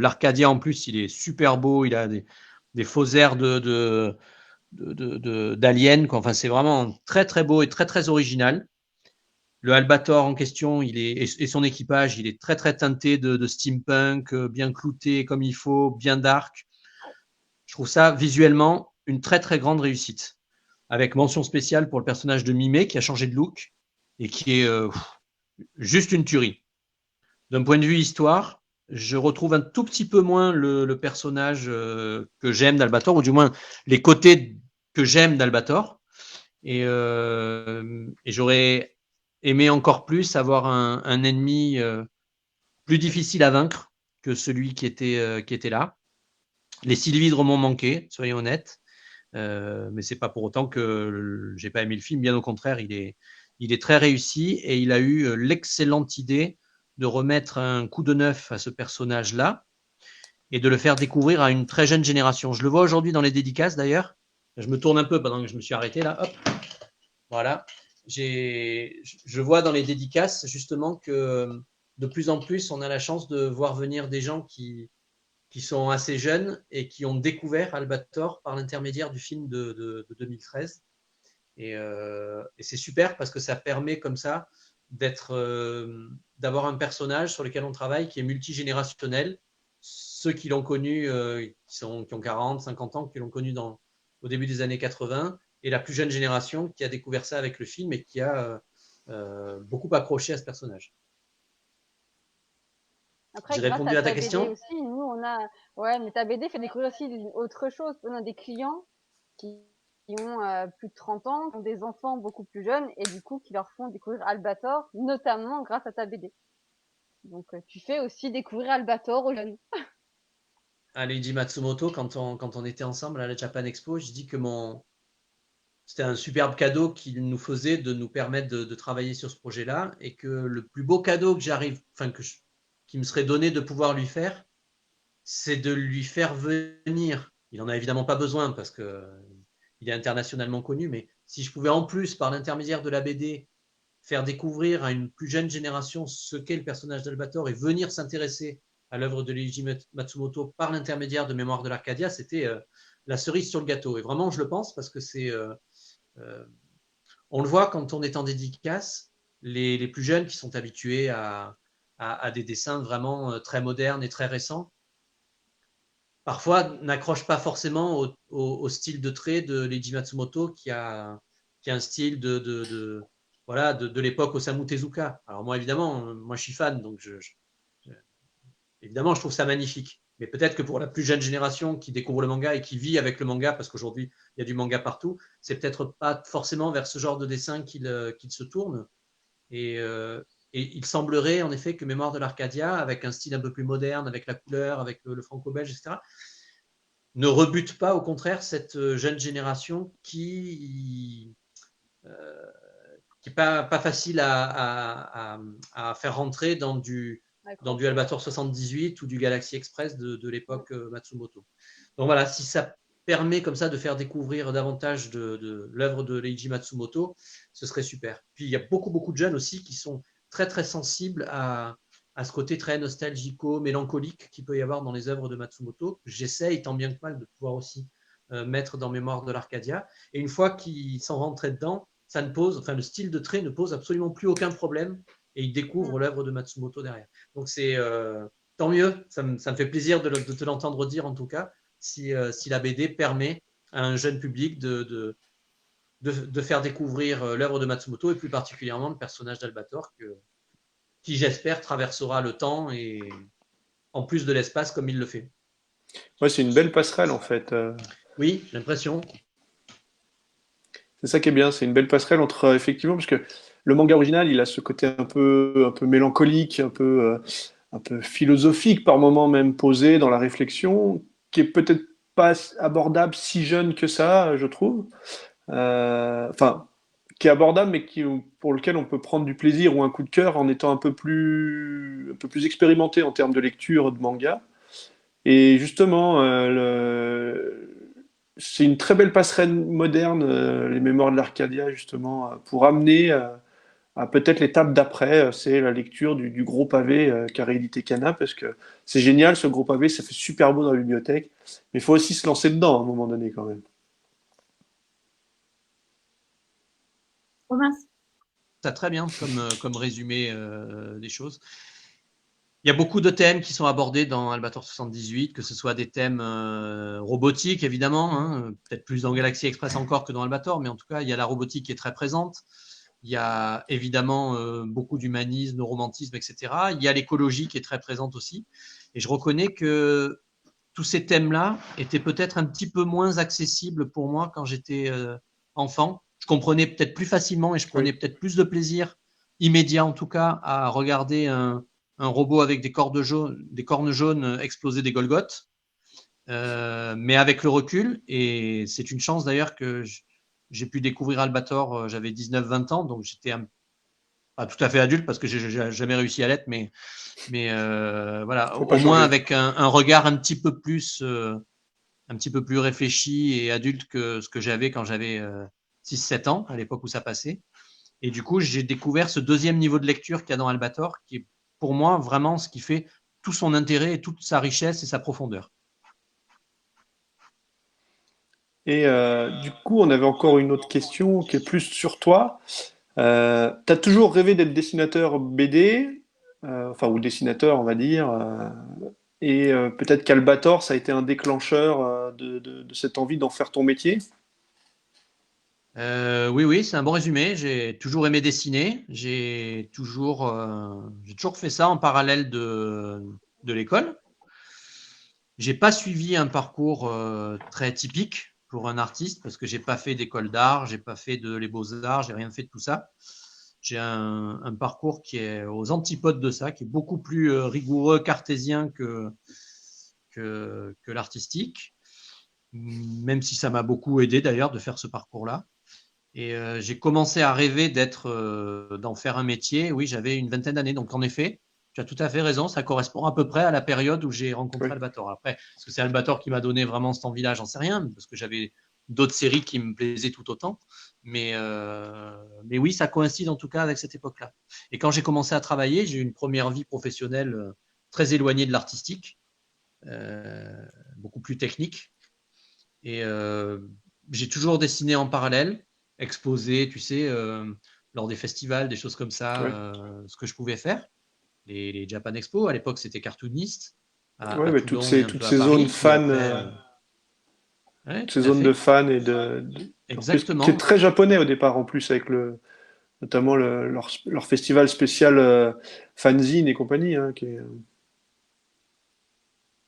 l'Arcadia, en plus, il est super beau. Il a des faux airs d'Alien. Enfin, c'est vraiment très, très beau et très, très original. Le Albator en question, et son équipage, il est très, très teinté de steampunk, bien clouté comme il faut, bien dark. Je trouve ça visuellement une très, très grande réussite. Avec mention spéciale pour le personnage de Mimé qui a changé de look et qui est juste une tuerie. D'un point de vue histoire, je retrouve un tout petit peu moins le personnage que j'aime d'Albator, ou du moins les côtés que j'aime d'Albator. Et j'aurais aimé encore plus avoir un ennemi plus difficile à vaincre que celui qui était là. Les Sylvidres m'ont manqué, soyons honnêtes. Mais c'est pas pour autant que j'ai pas aimé le film. Bien au contraire, il est très réussi et il a eu l'excellente idée de remettre un coup de neuf à ce personnage-là et de le faire découvrir à une très jeune génération. Je le vois aujourd'hui dans les dédicaces d'ailleurs. Je me tourne un peu pendant que je me suis arrêté là. Hop, voilà. Je vois dans les dédicaces justement que de plus en plus, on a la chance de voir venir des gens qui sont assez jeunes et qui ont découvert Albator par l'intermédiaire du film de 2013. Et c'est super parce que ça permet comme ça d'être d'avoir un personnage sur lequel on travaille qui est multigénérationnel. Ceux qui l'ont connu, qui ont 40, 50 ans, qui l'ont connu au début des années 80, et la plus jeune génération qui a découvert ça avec le film et qui a beaucoup accroché à ce personnage. Après, J'ai grâce répondu à à ta ta BD question? aussi, nous, on a, ouais, mais ta BD fait découvrir aussi autre chose. On a des clients qui ont plus de 30 ans, qui ont des enfants beaucoup plus jeunes, et du coup, qui leur font découvrir Albator, notamment grâce à ta BD. Donc, tu fais aussi découvrir Albator aux jeunes. À Leiji Matsumoto, quand on était ensemble à la Japan Expo, je dis que c'était un superbe cadeau qu'il nous faisait de nous permettre de travailler sur ce projet-là, et que le plus beau cadeau qui me serait donné de pouvoir lui faire, c'est de lui faire venir. Il n'en a évidemment pas besoin parce qu'il est internationalement connu, mais si je pouvais en plus, par l'intermédiaire de la BD, faire découvrir à une plus jeune génération ce qu'est le personnage d'Albator et venir s'intéresser à l'œuvre de Leiji Matsumoto par l'intermédiaire de Mémoire de l'Arcadia, c'était la cerise sur le gâteau. Et vraiment, je le pense parce que on le voit quand on est en dédicace, les plus jeunes qui sont habitués à des dessins vraiment très modernes et très récents, parfois n'accrochent pas forcément au style de trait de Leiji Matsumoto qui a un style de l'époque Osamu Tezuka. Alors moi, évidemment, je suis fan, donc évidemment, je trouve ça magnifique. Mais peut-être que pour la plus jeune génération qui découvre le manga et qui vit avec le manga, parce qu'aujourd'hui, il y a du manga partout, c'est peut-être pas forcément vers ce genre de dessin qu'il se tourne. Et il semblerait en effet que Mémoire de l'Arcadia, avec un style un peu plus moderne, avec la couleur, avec le franco-belge, etc., ne rebute pas, au contraire, cette jeune génération qui n'est pas facile à faire rentrer dans du Albator 78 ou du Galaxy Express de l'époque Matsumoto. Donc voilà, si ça permet comme ça de faire découvrir davantage de l'œuvre de Leiji Matsumoto, ce serait super. Puis il y a beaucoup de jeunes aussi qui sont très très sensibles à ce côté très nostalgico, mélancolique qu'il peut y avoir dans les œuvres de Matsumoto. J'essaye tant bien que mal de pouvoir aussi mettre dans Mémoire de l'Arcadia. Et une fois qu'ils sont rentrés dedans, le style de trait ne pose absolument plus aucun problème et ils découvrent l'œuvre de Matsumoto derrière. Donc c'est tant mieux, ça me fait plaisir de te l'entendre dire en tout cas, si la BD permet à un jeune public de faire découvrir l'œuvre de Matsumoto et plus particulièrement le personnage d'Albator qui j'espère traversera le temps et en plus de l'espace comme il le fait. Ouais, c'est une belle passerelle en fait. Oui, j'ai l'impression. C'est ça qui est bien, c'est une belle passerelle entre effectivement, parce que le manga original, il a ce côté un peu mélancolique, un peu philosophique par moments même posé dans la réflexion, qui est peut-être pas abordable si jeune que ça, je trouve. Enfin, qui est abordable, mais pour lequel on peut prendre du plaisir ou un coup de cœur en étant un peu plus expérimenté en termes de lecture de manga. Et justement, c'est une très belle passerelle moderne, les Mémoires de l'Arcadia, justement, pour amener à peut-être l'étape d'après, c'est la lecture du gros pavé qu'a réédité Kana, parce que c'est génial, ce gros pavé, ça fait super beau dans la bibliothèque, mais il faut aussi se lancer dedans à un moment donné quand même. Oh mince. Ça très bien comme résumé des choses. Il y a beaucoup de thèmes qui sont abordés dans Albator 78, que ce soit des thèmes robotiques, évidemment, hein, peut-être plus dans Galaxy Express encore que dans Albator, mais en tout cas, il y a la robotique qui est très présente. Il y a évidemment beaucoup d'humanisme, de romantisme, etc. Il y a l'écologie qui est très présente aussi. Et je reconnais que tous ces thèmes-là étaient peut-être un petit peu moins accessibles pour moi quand j'étais enfant. Je comprenais peut-être plus facilement et je prenais peut-être plus de plaisir, immédiat en tout cas, à regarder un robot avec des cornes jaunes exploser des Golgoth. Mais avec le recul, et c'est une chance d'ailleurs que j'ai pu découvrir Albator, j'avais 19-20 ans, donc j'étais pas tout à fait adulte parce que j'ai jamais réussi à l'être, mais voilà, au moins avec un regard un petit peu plus réfléchi et adulte que ce que j'avais quand j'avais 6-7 ans, à l'époque où ça passait. Et du coup, j'ai découvert ce deuxième niveau de lecture qu'il y a dans Albator, qui est pour moi vraiment ce qui fait tout son intérêt et toute sa richesse et sa profondeur. Et du coup, on avait encore une autre question qui est plus sur toi. Tu as toujours rêvé d'être dessinateur BD. enfin, ou dessinateur, on va dire. Et peut-être qu'Albator, ça a été un déclencheur de cette envie d'en faire ton métier. Oui, c'est un bon résumé. J'ai toujours aimé dessiner. J'ai toujours fait ça en parallèle de l'école. J'ai pas suivi un parcours très typique pour un artiste parce que j'ai pas fait d'école d'art, j'ai pas fait les beaux-arts, j'ai rien fait de tout ça. J'ai un parcours qui est aux antipodes de ça, qui est beaucoup plus rigoureux, cartésien que l'artistique, même si ça m'a beaucoup aidé d'ailleurs de faire ce parcours-là. Et j'ai commencé à rêver d'en faire un métier. Oui, j'avais une vingtaine d'années. Donc, en effet, tu as tout à fait raison. Ça correspond à peu près à la période où j'ai rencontré Albator. Après, est-ce que c'est Albator qui m'a donné vraiment cette envie-là? J'en sais rien, parce que j'avais d'autres séries qui me plaisaient tout autant. Mais oui, ça coïncide en tout cas avec cette époque-là. Et quand j'ai commencé à travailler, j'ai eu une première vie professionnelle très éloignée de l'artistique, beaucoup plus technique. Et j'ai toujours dessiné en parallèle, exposé, tu sais, lors des festivals, des choses comme ça, ce que je pouvais faire. Les Japan Expo, à l'époque, c'était cartooniste. Ouais, toutes ces zones fans, toutes ces zones de fans Exactement. qui est très japonais au départ en plus, avec notamment leur festival spécial fanzine et compagnie. Hein,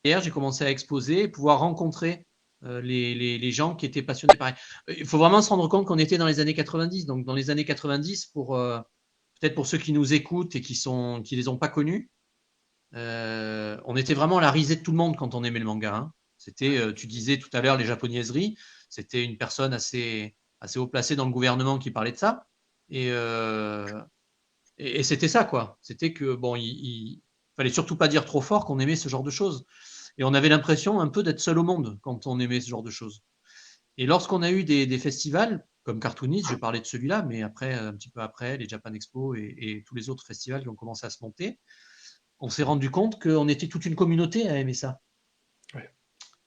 Hier, j'ai commencé à exposer et pouvoir rencontrer les gens qui étaient passionnés pareil. Il faut vraiment se rendre compte qu'on était dans les années 90. Donc, dans les années 90, peut-être pour ceux qui nous écoutent et qui les ont pas connus, on était vraiment à la risée de tout le monde quand on aimait le manga. Hein. C'était, tu disais tout à l'heure, les japonaiseries. C'était une personne assez haut placée dans le gouvernement qui parlait de ça. Et c'était ça, quoi. C'était que, bon, il fallait surtout pas dire trop fort qu'on aimait ce genre de choses. Et on avait l'impression un peu d'être seul au monde quand on aimait ce genre de choses. Et lorsqu'on a eu des festivals, comme Cartoonist, je parlais de celui-là, mais après, un petit peu après, les Japan Expo et tous les autres festivals qui ont commencé à se monter, on s'est rendu compte qu'on était toute une communauté à aimer ça. Ouais.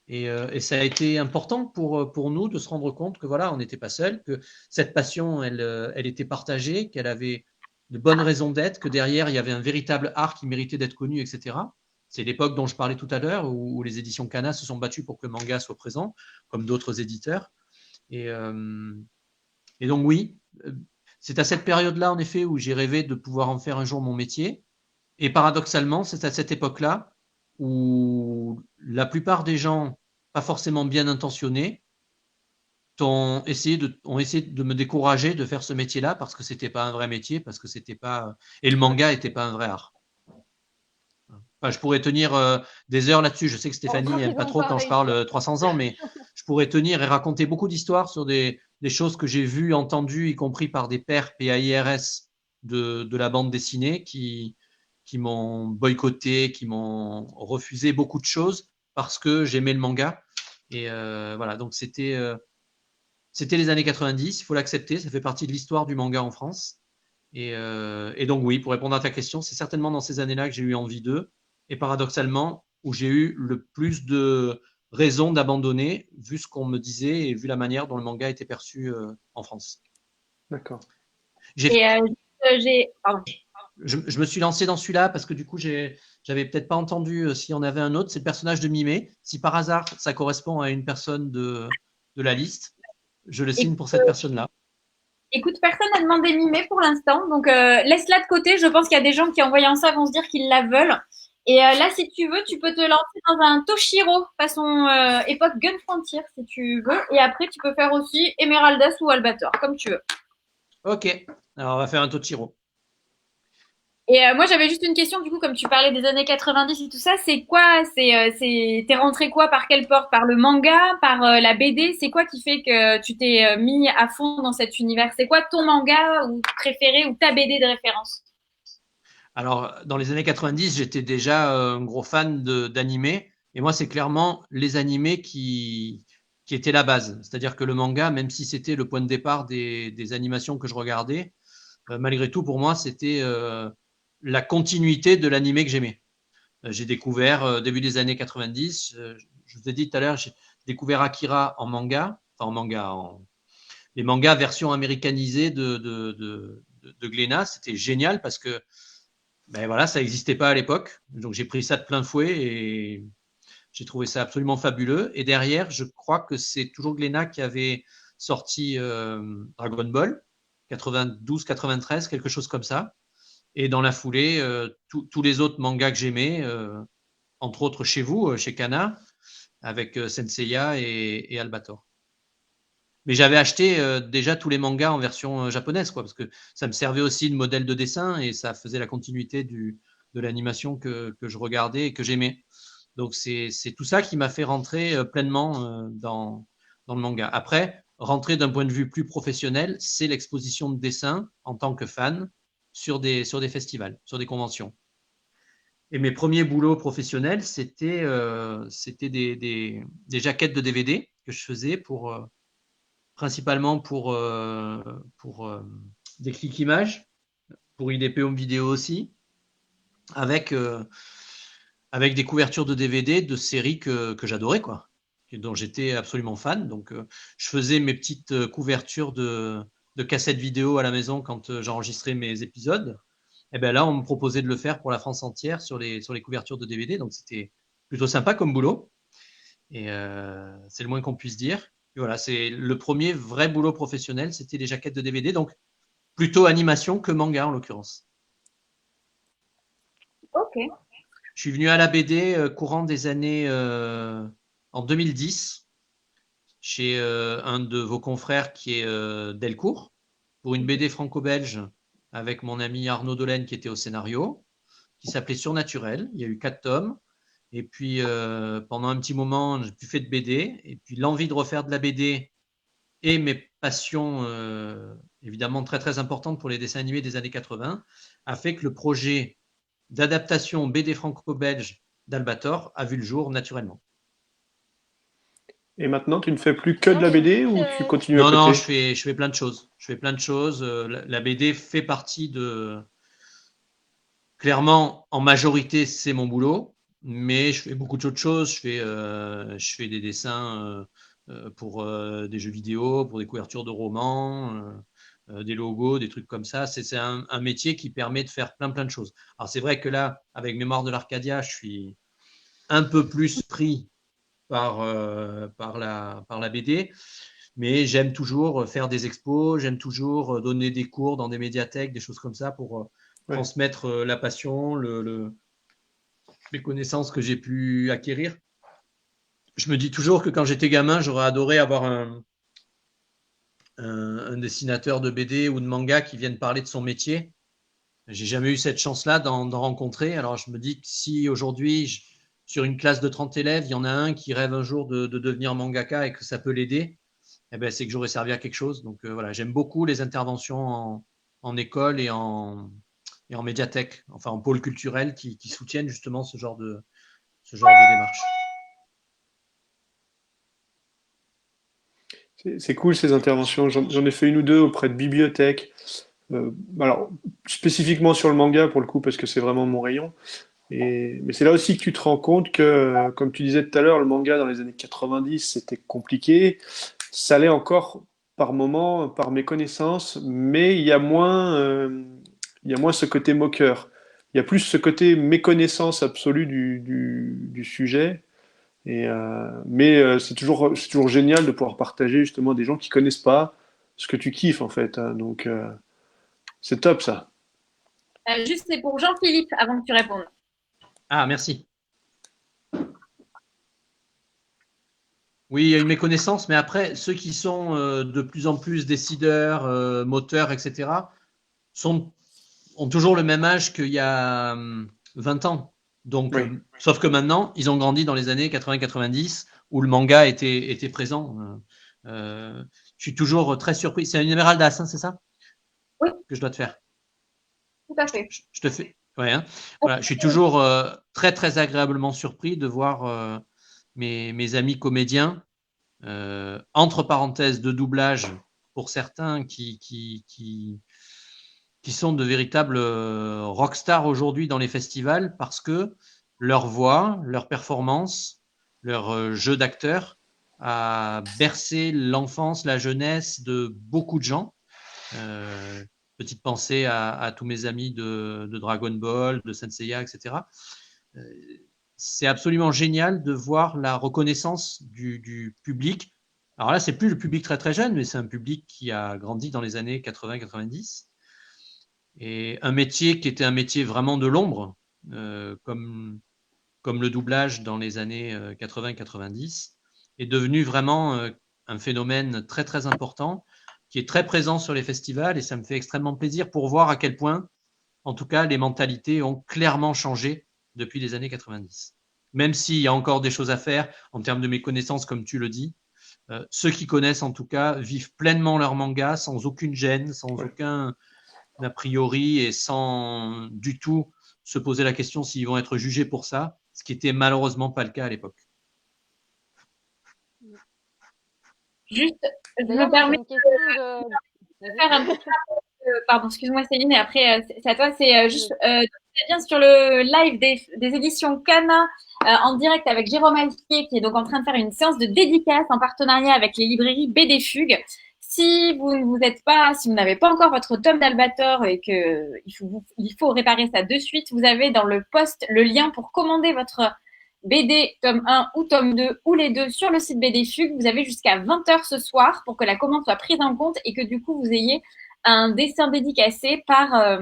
Et ça a été important pour nous de se rendre compte que voilà, on n'était pas seul, que cette passion, elle était partagée, qu'elle avait de bonnes raisons d'être, que derrière, il y avait un véritable art qui méritait d'être connu, etc. C'est l'époque dont je parlais tout à l'heure, où les éditions Kana se sont battues pour que le manga soit présent, comme d'autres éditeurs. Et donc oui, c'est à cette période-là, en effet, où j'ai rêvé de pouvoir en faire un jour mon métier. Et paradoxalement, c'est à cette époque-là où la plupart des gens, pas forcément bien intentionnés, ont essayé de me décourager de faire ce métier-là parce que c'était pas un vrai métier, parce que c'était pas, et le manga était pas un vrai art. Enfin, je pourrais tenir des heures là-dessus. Je sais que Stéphanie n'aime pas trop quand je parle 300 ans, mais je pourrais tenir et raconter beaucoup d'histoires sur des choses que j'ai vues, entendues, y compris par des pairs PAIRS de la bande dessinée qui m'ont boycotté, qui m'ont refusé beaucoup de choses parce que j'aimais le manga. Et voilà, donc c'était les années 90, il faut l'accepter, ça fait partie de l'histoire du manga en France. Et donc oui, pour répondre à ta question, c'est certainement dans ces années-là que j'ai eu envie d'eux. Et paradoxalement, où j'ai eu le plus de raisons d'abandonner, vu ce qu'on me disait et vu la manière dont le manga était perçu en France. D'accord. Pardon. Je me suis lancé dans celui-là parce que du coup, j'avais peut-être pas entendu s'il y en avait un autre. C'est le personnage de Mimé. Si par hasard, ça correspond à une personne de la liste, je le signe pour cette personne-là. Écoute, personne n'a demandé Mimé pour l'instant, donc laisse-la de côté. Je pense qu'il y a des gens qui, en voyant ça, vont se dire qu'ils la veulent. Et là, si tu veux, tu peux te lancer dans un Toshiro façon époque Gun Frontier, si tu veux. Et après, tu peux faire aussi Emeraldas ou Albator, comme tu veux. Ok, alors on va faire un Toshiro. Et moi, j'avais juste une question, du coup, comme tu parlais des années 90 et tout ça, c'est quoi? T'es rentré quoi? Par quelle porte? Par le manga? Par la BD? C'est quoi qui fait que tu t'es mis à fond dans cet univers? C'est quoi ton manga ou préféré ou ta BD de référence? Alors, dans les années 90, j'étais déjà un gros fan d'animés. Et moi, c'est clairement les animés qui étaient la base. C'est-à-dire que le manga, même si c'était le point de départ des animations que je regardais, malgré tout, pour moi, c'était la continuité de l'animé que j'aimais. J'ai découvert, début des années 90, je vous ai dit tout à l'heure, j'ai découvert Akira en manga, les mangas version américanisée de Glénat. C'était génial parce que ben voilà, ça n'existait pas à l'époque. Donc j'ai pris ça de plein fouet et j'ai trouvé ça absolument fabuleux. Et derrière, je crois que c'est toujours Glénat qui avait sorti Dragon Ball, 92-93, quelque chose comme ça. Et dans la foulée, tous les autres mangas que j'aimais, entre autres chez vous, chez Kana, avec Senseiya et Albator. Mais j'avais acheté déjà tous les mangas en version japonaise, quoi, parce que ça me servait aussi de modèle de dessin et ça faisait la continuité de l'animation que je regardais et que j'aimais. Donc c'est tout ça qui m'a fait rentrer pleinement dans le manga. Après, rentrer d'un point de vue plus professionnel, c'est l'exposition de dessin en tant que fan sur des festivals, sur des conventions. Et mes premiers boulots professionnels, c'était des jaquettes de DVD que je faisais principalement pour des clics images, pour IDP Home Vidéo aussi, avec des couvertures de DVD de séries que j'adorais, quoi, dont j'étais absolument fan. Donc, je faisais mes petites couvertures de cassettes vidéo à la maison quand j'enregistrais mes épisodes. Et bien là, on me proposait de le faire pour la France entière sur les couvertures de DVD. Donc, c'était plutôt sympa comme boulot. Et c'est le moins qu'on puisse dire. Et voilà, c'est le premier vrai boulot professionnel, c'était les jaquettes de DVD. Donc, plutôt animation que manga en l'occurrence. Ok. Je suis venu à la BD courant des années en 2010 chez un de vos confrères qui est Delcourt pour une BD franco-belge avec mon ami Arnaud Dolène qui était au scénario, qui s'appelait Surnaturel. Il y a eu 4 tomes. Et puis, pendant un petit moment, j'ai plus fait de BD. Et puis, l'envie de refaire de la BD et mes passions, évidemment très, très importantes pour les dessins animés des années 80, a fait que le projet d'adaptation BD franco-belge d'Albator a vu le jour naturellement. Et maintenant, tu ne fais plus que de la BD ou tu continues à côté? Non, je fais plein de choses. Je fais plein de choses. La BD fait partie de... Clairement, en majorité, c'est mon boulot. Mais je fais beaucoup d'autres choses. Je fais des dessins pour des jeux vidéo, pour des couvertures de romans, des logos, des trucs comme ça. C'est un métier qui permet de faire plein de choses. Alors c'est vrai que là, avec Mémoire de l'Arcadia, je suis un peu plus pris par la BD, mais j'aime toujours faire des expos, j'aime toujours donner des cours dans des médiathèques, des choses comme ça pour transmettre la passion, les connaissances que j'ai pu acquérir. Je me dis toujours que quand j'étais gamin, j'aurais adoré avoir un dessinateur de BD ou de manga qui vienne parler de son métier. J'ai jamais eu cette chance-là d'en rencontrer. Alors je me dis que si aujourd'hui, sur une classe de 30 élèves, il y en a un qui rêve un jour de devenir mangaka et que ça peut l'aider, eh ben, c'est que j'aurais servi à quelque chose. Donc voilà, j'aime beaucoup les interventions en école et en médiathèque, enfin en pôle culturel qui soutiennent justement ce genre de démarche. C'est cool ces interventions. J'en ai fait une ou deux auprès de bibliothèques. Alors, spécifiquement sur le manga pour le coup, parce que c'est vraiment mon rayon. Mais c'est là aussi que tu te rends compte que, comme tu disais tout à l'heure, le manga dans les années 90, c'était compliqué. Ça l'est encore par moment, par méconnaissance, mais il y a moins ce côté moqueur. Il y a plus ce côté méconnaissance absolue du sujet. Mais c'est toujours génial de pouvoir partager justement des gens qui connaissent pas ce que tu kiffes en fait, hein. Donc c'est top ça. Juste, c'est pour Jean-Philippe avant que tu répondes. Ah, merci. Oui, il y a une méconnaissance, mais après, ceux qui sont de plus en plus décideurs, moteurs, etc., ont toujours le même âge qu'il y a 20 ans. Donc, Oui. sauf que maintenant, ils ont grandi dans les années 80-90 où le manga était présent. Je suis toujours très surpris. C'est une Emeraldas, hein, c'est ça? Oui. Que je dois te faire. Tout à fait. Je te fais. Ouais, hein. Voilà, je suis toujours très, très agréablement surpris de voir mes amis comédiens, entre parenthèses de doublage pour certains qui sont de véritables rockstars aujourd'hui dans les festivals parce que leur voix, leur performance, leur jeu d'acteur a bercé l'enfance, la jeunesse de beaucoup de gens. petite pensée à tous mes amis de Dragon Ball, de Saint Seiya, etc. C'est absolument génial de voir la reconnaissance du public. Alors là, c'est plus le public très très jeune, mais c'est un public qui a grandi dans les années 80-90. Et un métier qui était un métier vraiment de l'ombre, comme le doublage dans les années 80-90, est devenu vraiment un phénomène très très important, qui est très présent sur les festivals, et ça me fait extrêmement plaisir pour voir à quel point, en tout cas, les mentalités ont clairement changé depuis les années 90. Même s'il y a encore des choses à faire en termes de méconnaissance, comme tu le dis, ceux qui connaissent en tout cas vivent pleinement leur manga sans aucune gêne, sans aucun a priori et sans du tout se poser la question s'ils vont être jugés pour ça, ce qui était malheureusement pas le cas à l'époque. Juste, je D'ailleurs, me moi, j'ai permets une question de... de faire un petit pardon, excuse-moi Céline, et après c'est à toi. C'est juste, tu bien sur le live des éditions Cana en direct avec Jérôme Alquier, qui est donc en train de faire une séance de dédicace en partenariat avec les librairies BD Fugue. Si vous n'avez pas encore votre tome d'Albator et que il faut réparer ça de suite, vous avez dans le post le lien pour commander votre BD tome 1 ou tome 2 ou les deux sur le site BD Fugue. Vous avez jusqu'à 20h ce soir pour que la commande soit prise en compte et que du coup vous ayez un dessin dédicacé par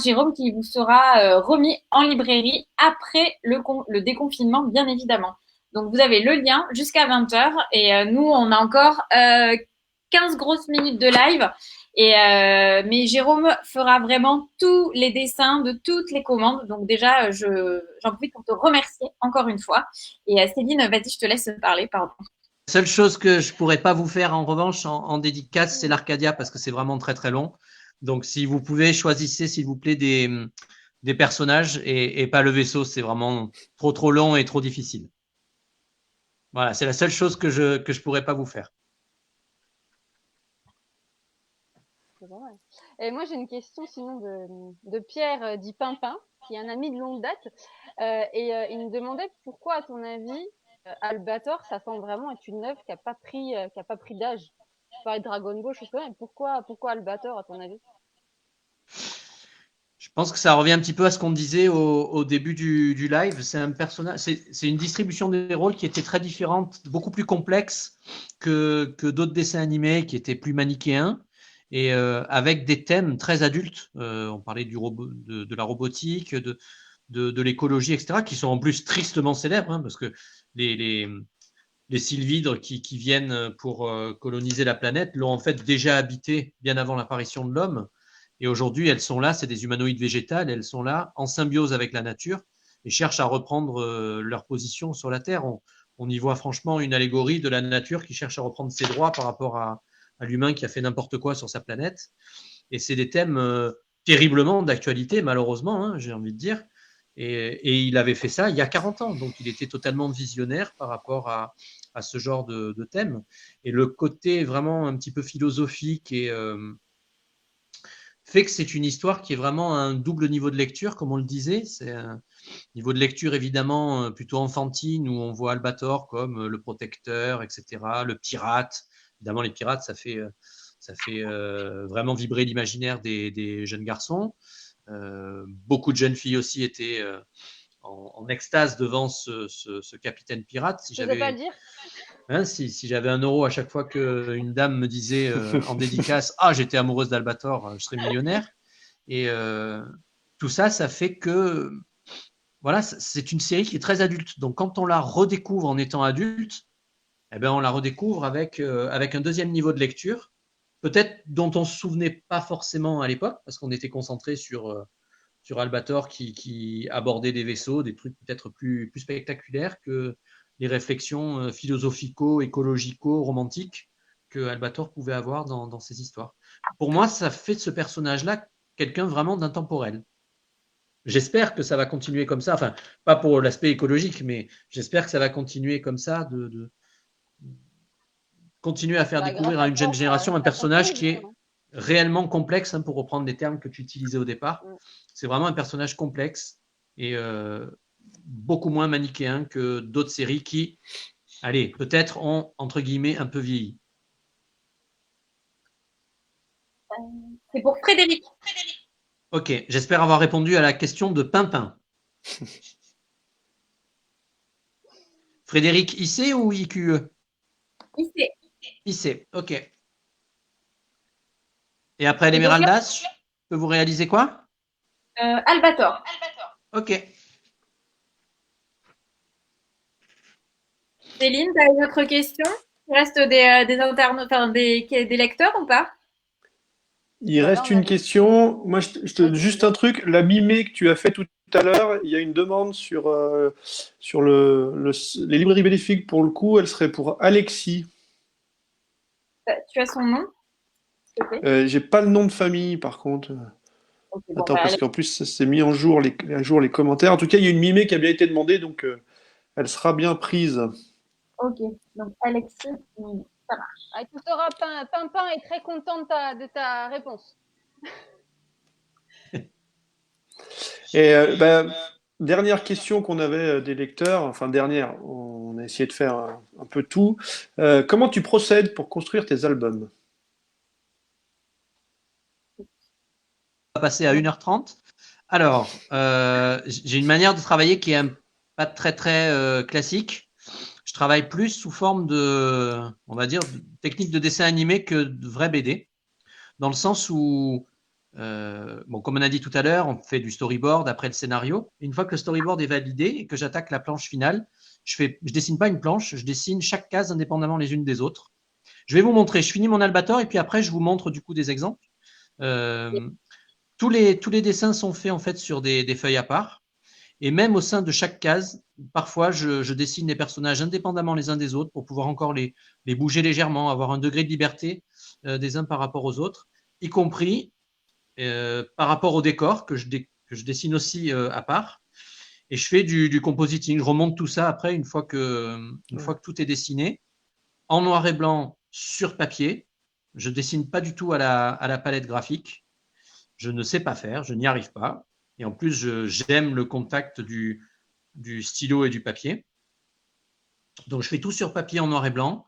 Jérôme qui vous sera remis en librairie après le déconfinement, bien évidemment. Donc, vous avez le lien jusqu'à 20h et nous, on a encore 15 grosses minutes de live. Mais Jérôme fera vraiment tous les dessins de toutes les commandes. Donc déjà, j'en profite pour te remercier encore une fois. Et Céline, vas-y, je te laisse parler, pardon. La seule chose que je pourrais pas vous faire en revanche en dédicace, c'est l'Arcadia parce que c'est vraiment très très long. Donc si vous pouvez, choisissez s'il vous plaît des personnages et pas le vaisseau, c'est vraiment trop long et trop difficile. Voilà, c'est la seule chose que je pourrais pas vous faire. Et moi, j'ai une question sinon de Pierre dit Pimpin, qui est un ami de longue date. Il me demandait pourquoi, à ton avis, Albator, ça semble vraiment être une œuvre qui a pas pris d'âge. Tu parlais de Dragon Ball, je sais pas, mais pourquoi Albator, à ton avis? Je pense que ça revient un petit peu à ce qu'on disait au début du live. C'est un personnage, c'est une distribution des rôles qui était très différente, beaucoup plus complexe que d'autres dessins animés qui étaient plus manichéens et avec des thèmes très adultes. On parlait de la robotique, de l'écologie, etc., qui sont en plus tristement célèbres, hein, parce que les sylvidres qui viennent pour coloniser la planète l'ont en fait déjà habité bien avant l'apparition de l'homme. Et aujourd'hui, elles sont là, c'est des humanoïdes végétales, elles sont là en symbiose avec la nature et cherchent à reprendre leur position sur la Terre. On y voit franchement une allégorie de la nature qui cherche à reprendre ses droits par rapport à l'humain qui a fait n'importe quoi sur sa planète. Et c'est des thèmes terriblement d'actualité, malheureusement, hein, j'ai envie de dire. Et il avait fait ça il y a 40 ans, donc il était totalement visionnaire par rapport à ce genre de thème. Et le côté vraiment un petit peu philosophique et fait que c'est une histoire qui est vraiment un double niveau de lecture, comme on le disait. C'est un niveau de lecture évidemment plutôt enfantine, où on voit Albator comme le protecteur, etc., le pirate. Évidemment, les pirates, ça fait vraiment vibrer l'imaginaire des jeunes garçons. Beaucoup de jeunes filles aussi étaient en extase devant ce capitaine pirate. Si Je ne sais pas le dire. Hein, si j'avais 1 euro à chaque fois qu'une dame me disait en dédicace « Ah, j'étais amoureuse d'Albator, je serais millionnaire ». Et tout ça, ça fait que voilà, c'est une série qui est très adulte. Donc, quand on la redécouvre en étant adulte, eh ben, on la redécouvre avec un deuxième niveau de lecture, peut-être dont on ne se souvenait pas forcément à l'époque, parce qu'on était concentré sur Albator qui abordait des vaisseaux, des trucs peut-être plus spectaculaires que les réflexions philosophico-écologico-romantiques que Albator pouvait avoir dans ses histoires. Pour moi, ça fait de ce personnage-là quelqu'un vraiment d'intemporel. J'espère que ça va continuer comme ça, enfin, pas pour l'aspect écologique, mais j'espère que ça va continuer comme ça, de continuer à faire découvrir à une jeune génération un personnage qui est réellement complexe, hein, pour reprendre les termes que tu utilisais au départ. C'est vraiment un personnage complexe et beaucoup moins manichéen que d'autres séries qui, allez, peut-être ont, entre guillemets, un peu vieilli. C'est pour Frédéric. Ok, j'espère avoir répondu à la question de Pimpin. Frédéric, IC ou IQE? IC. IC, ok. Et après Et donc là, l'Emeraldas, je peux vous réaliser quoi? Albator. Ok. Céline, tu as une autre question? Il reste des internautes, enfin, des lecteurs ou pas? Il Voilà, reste on a une question. Moi, Vas-y, juste vas-y. un truc. La mimée que tu as fait tout à l'heure, il y a une demande sur les librairies bénéfiques. Pour le coup, elle serait pour Alexis. Tu as son nom, s'il te plaît? J'ai pas le nom de famille, par contre. Ok, bon, Attends, bah, parce qu'en plus, ça s'est mis à jour les commentaires. En tout cas, il y a une mimée qui a bien été demandée, donc elle sera bien prise. ok. Donc, Alexis, ça marche. Ah, tu sauras, Pimpin est très content de ta réponse. Et dernière question qu'on avait des lecteurs, enfin dernière, on a essayé de faire un peu tout. Comment tu procèdes pour construire tes albums? On va passer à 1h30. Alors, j'ai une manière de travailler qui est pas très très classique. Je travaille plus sous forme de, on va dire, de technique de dessin animé que de vrai BD, dans le sens où, bon, comme on a dit tout à l'heure, on fait du storyboard après le scénario. Une fois que le storyboard est validé et que j'attaque la planche finale, je dessine pas une planche, je dessine chaque case indépendamment les unes des autres. Je vais vous montrer. Je finis mon Albator et puis après je vous montre du coup des exemples. Euh, tous les dessins sont faits en fait sur des feuilles à part. Et même au sein de chaque case, parfois, je dessine les personnages indépendamment les uns des autres pour pouvoir encore les bouger légèrement, avoir un degré de liberté des uns par rapport aux autres, y compris par rapport au décor que je dessine aussi à part. Et je fais du compositing. Je remonte tout ça après une fois que tout est dessiné en noir et blanc sur papier. Je dessine pas du tout à la palette graphique. Je ne sais pas faire, je n'y arrive pas. Et en plus, j'aime le contact du stylo et du papier. Donc, je fais tout sur papier en noir et blanc.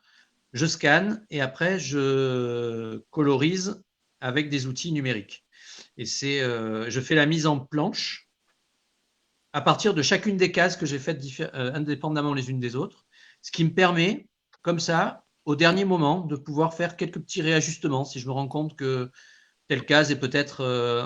Je scanne et après, je colorise avec des outils numériques. Et je fais la mise en planche à partir de chacune des cases que j'ai faites indépendamment les unes des autres, ce qui me permet, comme ça, au dernier moment, de pouvoir faire quelques petits réajustements si je me rends compte que telle case est peut-être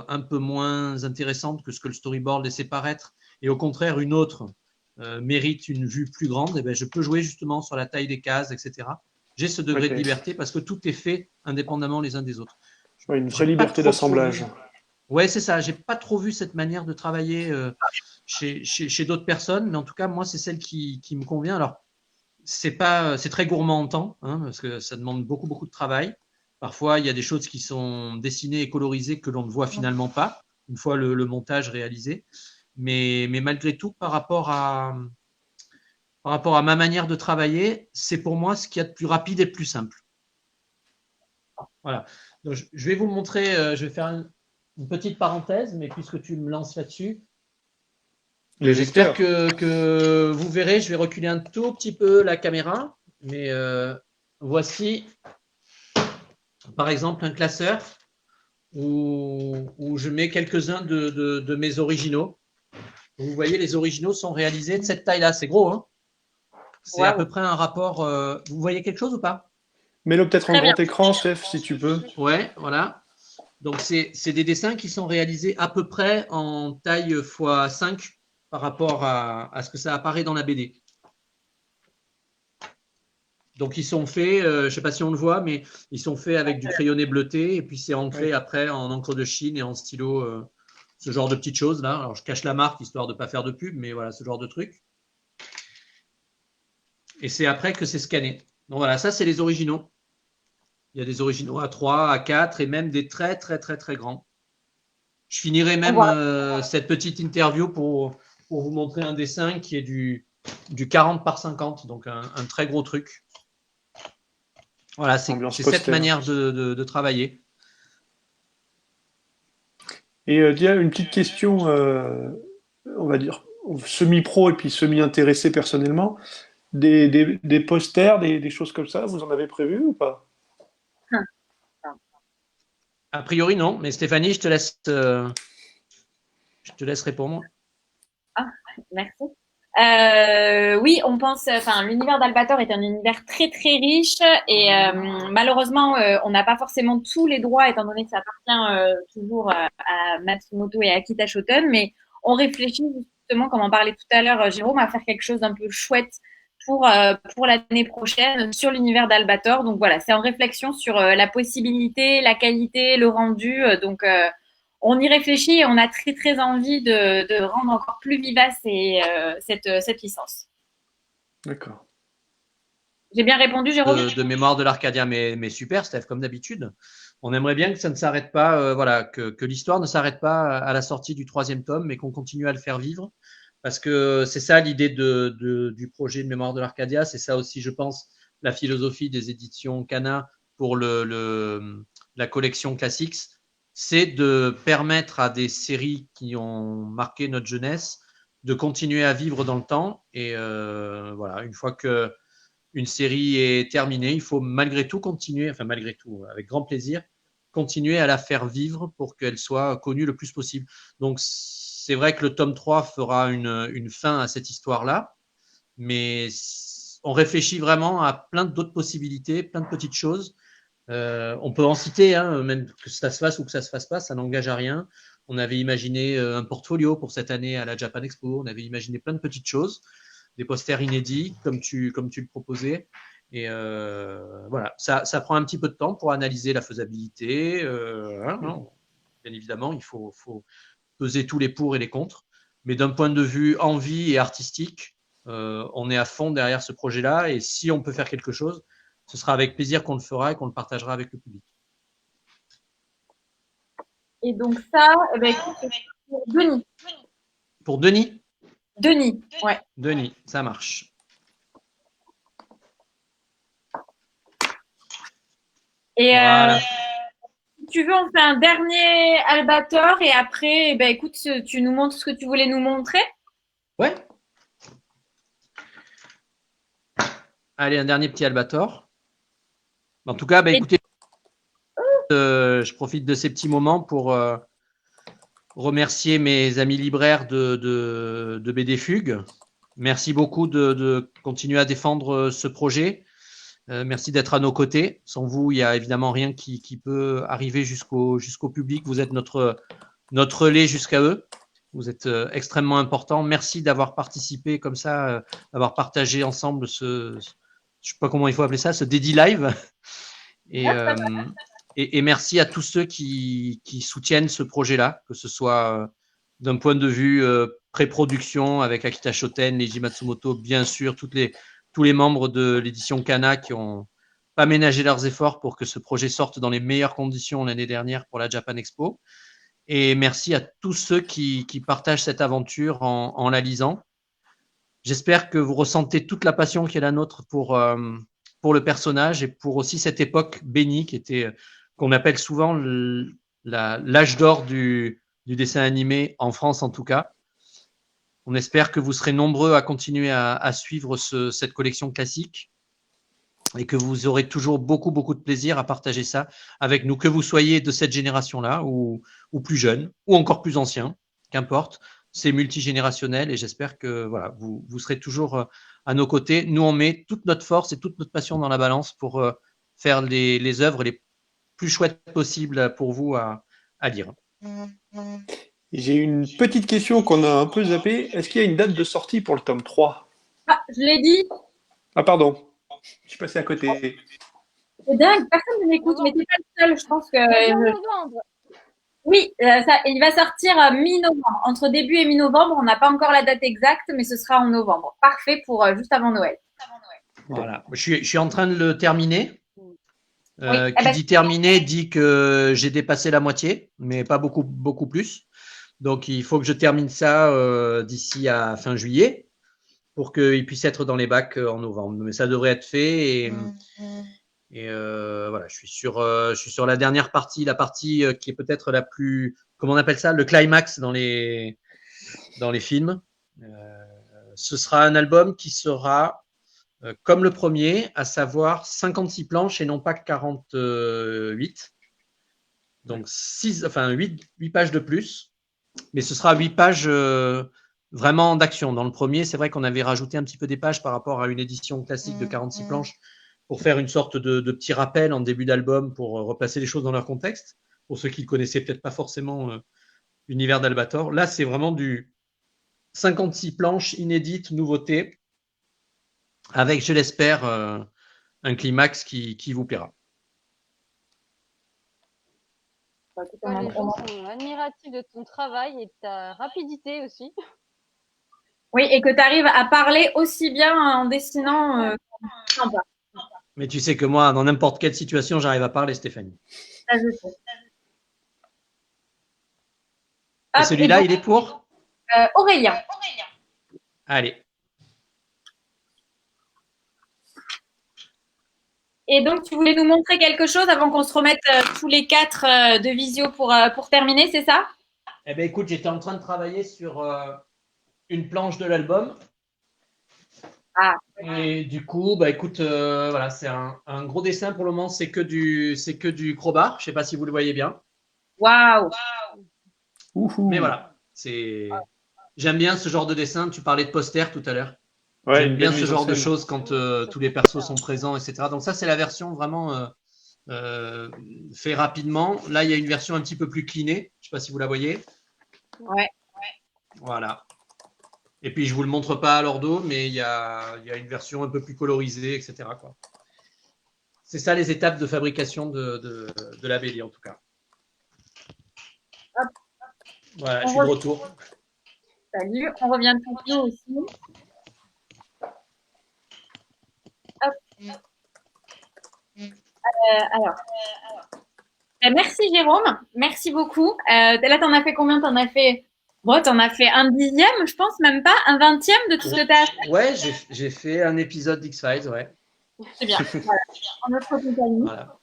un peu moins intéressante que ce que le storyboard laissait paraître, et au contraire, une autre mérite une vue plus grande, et bien, je peux jouer justement sur la taille des cases, etc. J'ai ce degré de liberté parce que tout est fait indépendamment les uns des autres. Une vraie liberté d'assemblage. Ouais, c'est ça. J'ai pas trop vu cette manière de travailler chez d'autres personnes, mais en tout cas, moi, c'est celle qui me convient. Alors, c'est très gourmand en temps, hein, parce que ça demande beaucoup, beaucoup de travail. Parfois, il y a des choses qui sont dessinées et colorisées que l'on ne voit finalement pas, une fois le montage réalisé. Mais malgré tout, par rapport à ma manière de travailler, c'est pour moi ce qu'il y a de plus rapide et de plus simple. Voilà. Donc, je vais vous montrer, je vais faire une petite parenthèse, mais puisque tu me lances là-dessus, j'espère que vous verrez. Je vais reculer un tout petit peu la caméra, mais voici par exemple un classeur où je mets quelques-uns de mes originaux. Vous voyez, les originaux sont réalisés de cette taille-là. C'est gros, hein? C'est à peu près un rapport. Vous voyez quelque chose ou pas? Mets-le peut-être en grand écran, Steph, si tu peux. Ouais, voilà. Donc, c'est des dessins qui sont réalisés à peu près en taille x5 par rapport à ce que ça apparaît dans la BD. Donc, ils sont faits, je ne sais pas si on le voit, mais ils sont faits avec du crayonné bleuté et puis c'est ancré après en encre de Chine et en stylo, ce genre de petites choses là. Alors, je cache la marque histoire de ne pas faire de pub, mais voilà, ce genre de truc. Et c'est après que c'est scanné. Donc, voilà, ça, c'est les originaux. Il y a des originaux à 4 et même des très, très, très, très grands. Je finirai même cette petite interview pour vous montrer un dessin qui est du 40 par 50, donc un très gros truc. Voilà, c'est cette manière de travailler. Et Dia, une petite question, on va dire semi-pro et puis semi-intéressé personnellement. Des posters, des choses comme ça, vous en avez prévu ou pas? A priori, non. Mais Stéphanie, je te laisse répondre. Ah, merci. Oui, on pense, enfin, l'univers d'Albator est un univers très très riche et malheureusement, on n'a pas forcément tous les droits étant donné que ça appartient toujours à Matsumoto et à Akita Shoten, mais on réfléchit justement, comme on parlait tout à l'heure, Jérôme, à faire quelque chose d'un peu chouette pour l'année prochaine sur l'univers d'Albator. Donc voilà, c'est en réflexion sur la possibilité, la qualité, le rendu. On y réfléchit et on a très très envie de rendre encore plus vivace cette licence. D'accord. J'ai bien répondu, Jérôme? De mémoire de l'Arcadia, mais super, Steph, comme d'habitude. On aimerait bien que ça ne s'arrête pas, voilà, que l'histoire ne s'arrête pas à la sortie du 3e tome, mais qu'on continue à le faire vivre. Parce que c'est ça l'idée du projet de mémoire de l'Arcadia. C'est ça aussi, je pense, la philosophie des éditions Kana pour la collection Classics. C'est de permettre à des séries qui ont marqué notre jeunesse de continuer à vivre dans le temps. Et voilà, une fois que une série est terminée, il faut malgré tout continuer, enfin malgré tout, avec grand plaisir, continuer à la faire vivre pour qu'elle soit connue le plus possible. Donc c'est vrai que le tome 3 fera une fin à cette histoire-là, mais on réfléchit vraiment à plein d'autres possibilités, plein de petites choses. On peut en citer, hein, même que ça se fasse ou que ça se fasse pas, ça n'engage à rien. On avait imaginé un portfolio pour cette année à la Japan Expo, on avait imaginé plein de petites choses, des posters inédits comme tu le proposais. Et voilà, ça prend un petit peu de temps pour analyser la faisabilité. Non, bien évidemment, il faut peser tous les pour et les contre. Mais d'un point de vue envie et artistique, on est à fond derrière ce projet-là. Et si on peut faire quelque chose, ce sera avec plaisir qu'on le fera et qu'on le partagera avec le public. Et donc ça, eh ben, écoute, c'est pour Denis. Pour Denis? Denis, ouais. Denis, ça marche. Et voilà. si tu veux, on fait un dernier Albator et après, eh ben, écoute, tu nous montres ce que tu voulais nous montrer. Ouais. Allez, un dernier petit Albator. En tout cas, écoutez, je profite de ces petits moments pour remercier mes amis libraires de BD Fugue. Merci beaucoup de continuer à défendre ce projet. Merci d'être à nos côtés. Sans vous, il n'y a évidemment rien qui peut arriver jusqu'au public. Vous êtes notre relais jusqu'à eux. Vous êtes extrêmement important. Merci d'avoir participé comme ça, d'avoir partagé ensemble je ne sais pas comment il faut appeler ça, ce Dédi Live. Et merci à tous ceux qui soutiennent ce projet-là, que ce soit d'un point de vue pré-production avec Akita Shoten, Leiji Matsumoto, bien sûr, tous les membres de l'édition Kana qui ont pas ménagé leurs efforts pour que ce projet sorte dans les meilleures conditions l'année dernière pour la Japan Expo. Et merci à tous ceux qui partagent cette aventure en la lisant. J'espère que vous ressentez toute la passion qui est la nôtre pour le personnage et pour aussi cette époque bénie qu'on appelle souvent l'âge d'or du dessin animé, en France en tout cas. On espère que vous serez nombreux à continuer à suivre cette collection classique et que vous aurez toujours beaucoup, beaucoup de plaisir à partager ça avec nous, que vous soyez de cette génération-là ou plus jeune ou encore plus ancien, qu'importe. C'est multigénérationnel et j'espère que voilà, vous serez toujours à nos côtés. Nous, on met toute notre force et toute notre passion dans la balance pour faire les œuvres les plus chouettes possibles pour vous à lire. J'ai une petite question qu'on a un peu zappée. Est-ce qu'il y a une date de sortie pour le tome 3? Ah, je l'ai dit. Ah, pardon. Je suis passé à côté. C'est dingue, personne ne m'écoute, mais t'es pas le seul. Je pense que. Novembre. Oui, il va sortir mi-novembre. Entre début et mi-novembre, on n'a pas encore la date exacte, mais ce sera en novembre. Parfait pour juste avant Noël. Voilà. Je suis en train de le terminer. Oui. Qui dit terminé dit que j'ai dépassé la moitié, mais pas beaucoup, beaucoup plus. Donc, il faut que je termine ça d'ici à fin juillet pour qu'il puisse être dans les bacs en novembre. Mais ça devrait être fait. Et voilà, je suis sur la dernière partie, la partie qui est peut-être la plus, comment on appelle ça, le climax dans les films. Ce sera un album qui sera comme le premier, à savoir 56 planches et non pas 48. Donc 8 pages de plus, mais ce sera 8 pages vraiment d'action. Dans le premier, c'est vrai qu'on avait rajouté un petit peu des pages par rapport à une édition classique de 46 planches pour faire une sorte de petit rappel en début d'album pour replacer les choses dans leur contexte, pour ceux qui ne connaissaient peut-être pas forcément l'univers d'Albator. Là, c'est vraiment du 56 planches inédites, nouveautés, avec, je l'espère, un climax qui vous plaira. Les gens sont admiratifs de ton travail et de ta rapidité aussi. Oui, et que tu arrives à parler aussi bien en dessinant qu'en bas. Mais tu sais que moi, dans n'importe quelle situation, j'arrive à parler, Stéphanie. Ça, je sais. Et celui-là, il est pour Aurélien. Allez. Et donc, tu voulais nous montrer quelque chose avant qu'on se remette tous les 4 de visio pour terminer, c'est ça? Eh bien, écoute, j'étais en train de travailler sur une planche de l'album. Ah. Et du coup, bah écoute, voilà, c'est un gros dessin pour le moment. C'est que du crowbar. Je sais pas si vous le voyez bien. Waouh. Mais voilà, j'aime bien ce genre de dessin. Tu parlais de poster tout à l'heure. Ouais, j'aime bien ce genre de choses quand tous les persos sont présents, etc. Donc ça, c'est la version vraiment fait rapidement. Là, il y a une version un petit peu plus cleanée. Je sais pas si vous la voyez. Ouais. Voilà. Et puis, je vous le montre pas à l'ordo, mais il y a une version un peu plus colorisée, etc. quoi. C'est ça les étapes de fabrication de la BD, en tout cas. Hop. Voilà, je suis de retour. Salut, on revient de Tokyo aussi. Hop. Alors. Merci Jérôme, merci beaucoup. Là, t'en as fait combien? T'en as fait un 10e, je pense, même pas, un 20e de tout ce que t'as fait. Ouais, j'ai fait un épisode d'X-Files, ouais. C'est bien, voilà, en notre compagnie. Voilà.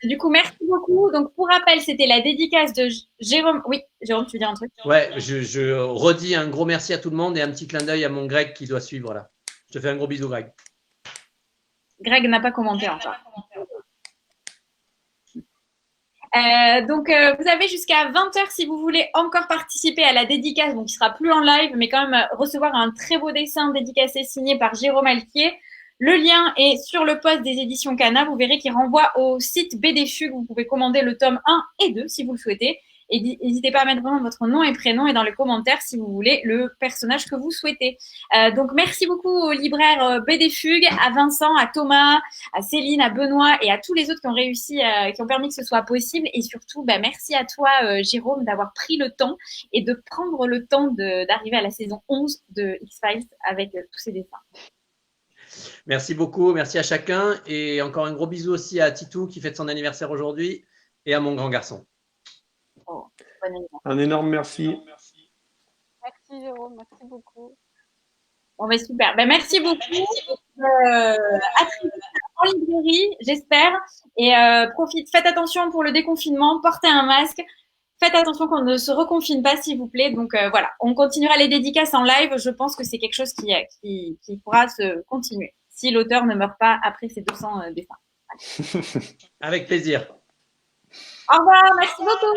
Du coup, merci beaucoup. Donc, pour rappel, c'était la dédicace de Jérôme. Oui, Jérôme, tu veux dire un truc? Ouais, je redis un gros merci à tout le monde et un petit clin d'œil à mon Greg qui doit suivre là. Je te fais un gros bisou, Greg. Greg n'a pas commenté encore. Donc, vous avez jusqu'à 20h si vous voulez encore participer à la dédicace, donc qui sera plus en live, mais quand même recevoir un très beau dessin dédicacé signé par Jérôme Alquier. Le lien est sur le post des éditions Cana. Vous verrez qu'il renvoie au site BD Fugue. Vous pouvez commander le tome 1 et 2 si vous le souhaitez. Et n'hésitez pas à mettre vraiment votre nom et prénom et dans les commentaires si vous voulez le personnage que vous souhaitez. Donc, merci beaucoup aux libraires BD Fugue, à Vincent, à Thomas, à Céline, à Benoît et à tous les autres qui ont réussi, qui ont permis que ce soit possible. Et surtout, merci à toi, Jérôme, d'avoir pris le temps et de prendre le temps d'arriver à la saison 11 de X-Files avec tous ces dessins. Merci beaucoup, merci à chacun et encore un gros bisou aussi à Titou qui fête son anniversaire aujourd'hui et à mon grand garçon. Oh, bon anniversaire. Un énorme merci. Merci Jérôme, merci beaucoup. Bon, super. Merci beaucoup. À très vite en librairie, j'espère. Et faites attention pour le déconfinement, portez un masque. Faites attention qu'on ne se reconfine pas, s'il vous plaît. Donc voilà, on continuera les dédicaces en live. Je pense que c'est quelque chose qui pourra se continuer si l'auteur ne meurt pas après ses 200 dessins. Avec plaisir. Au revoir, merci beaucoup.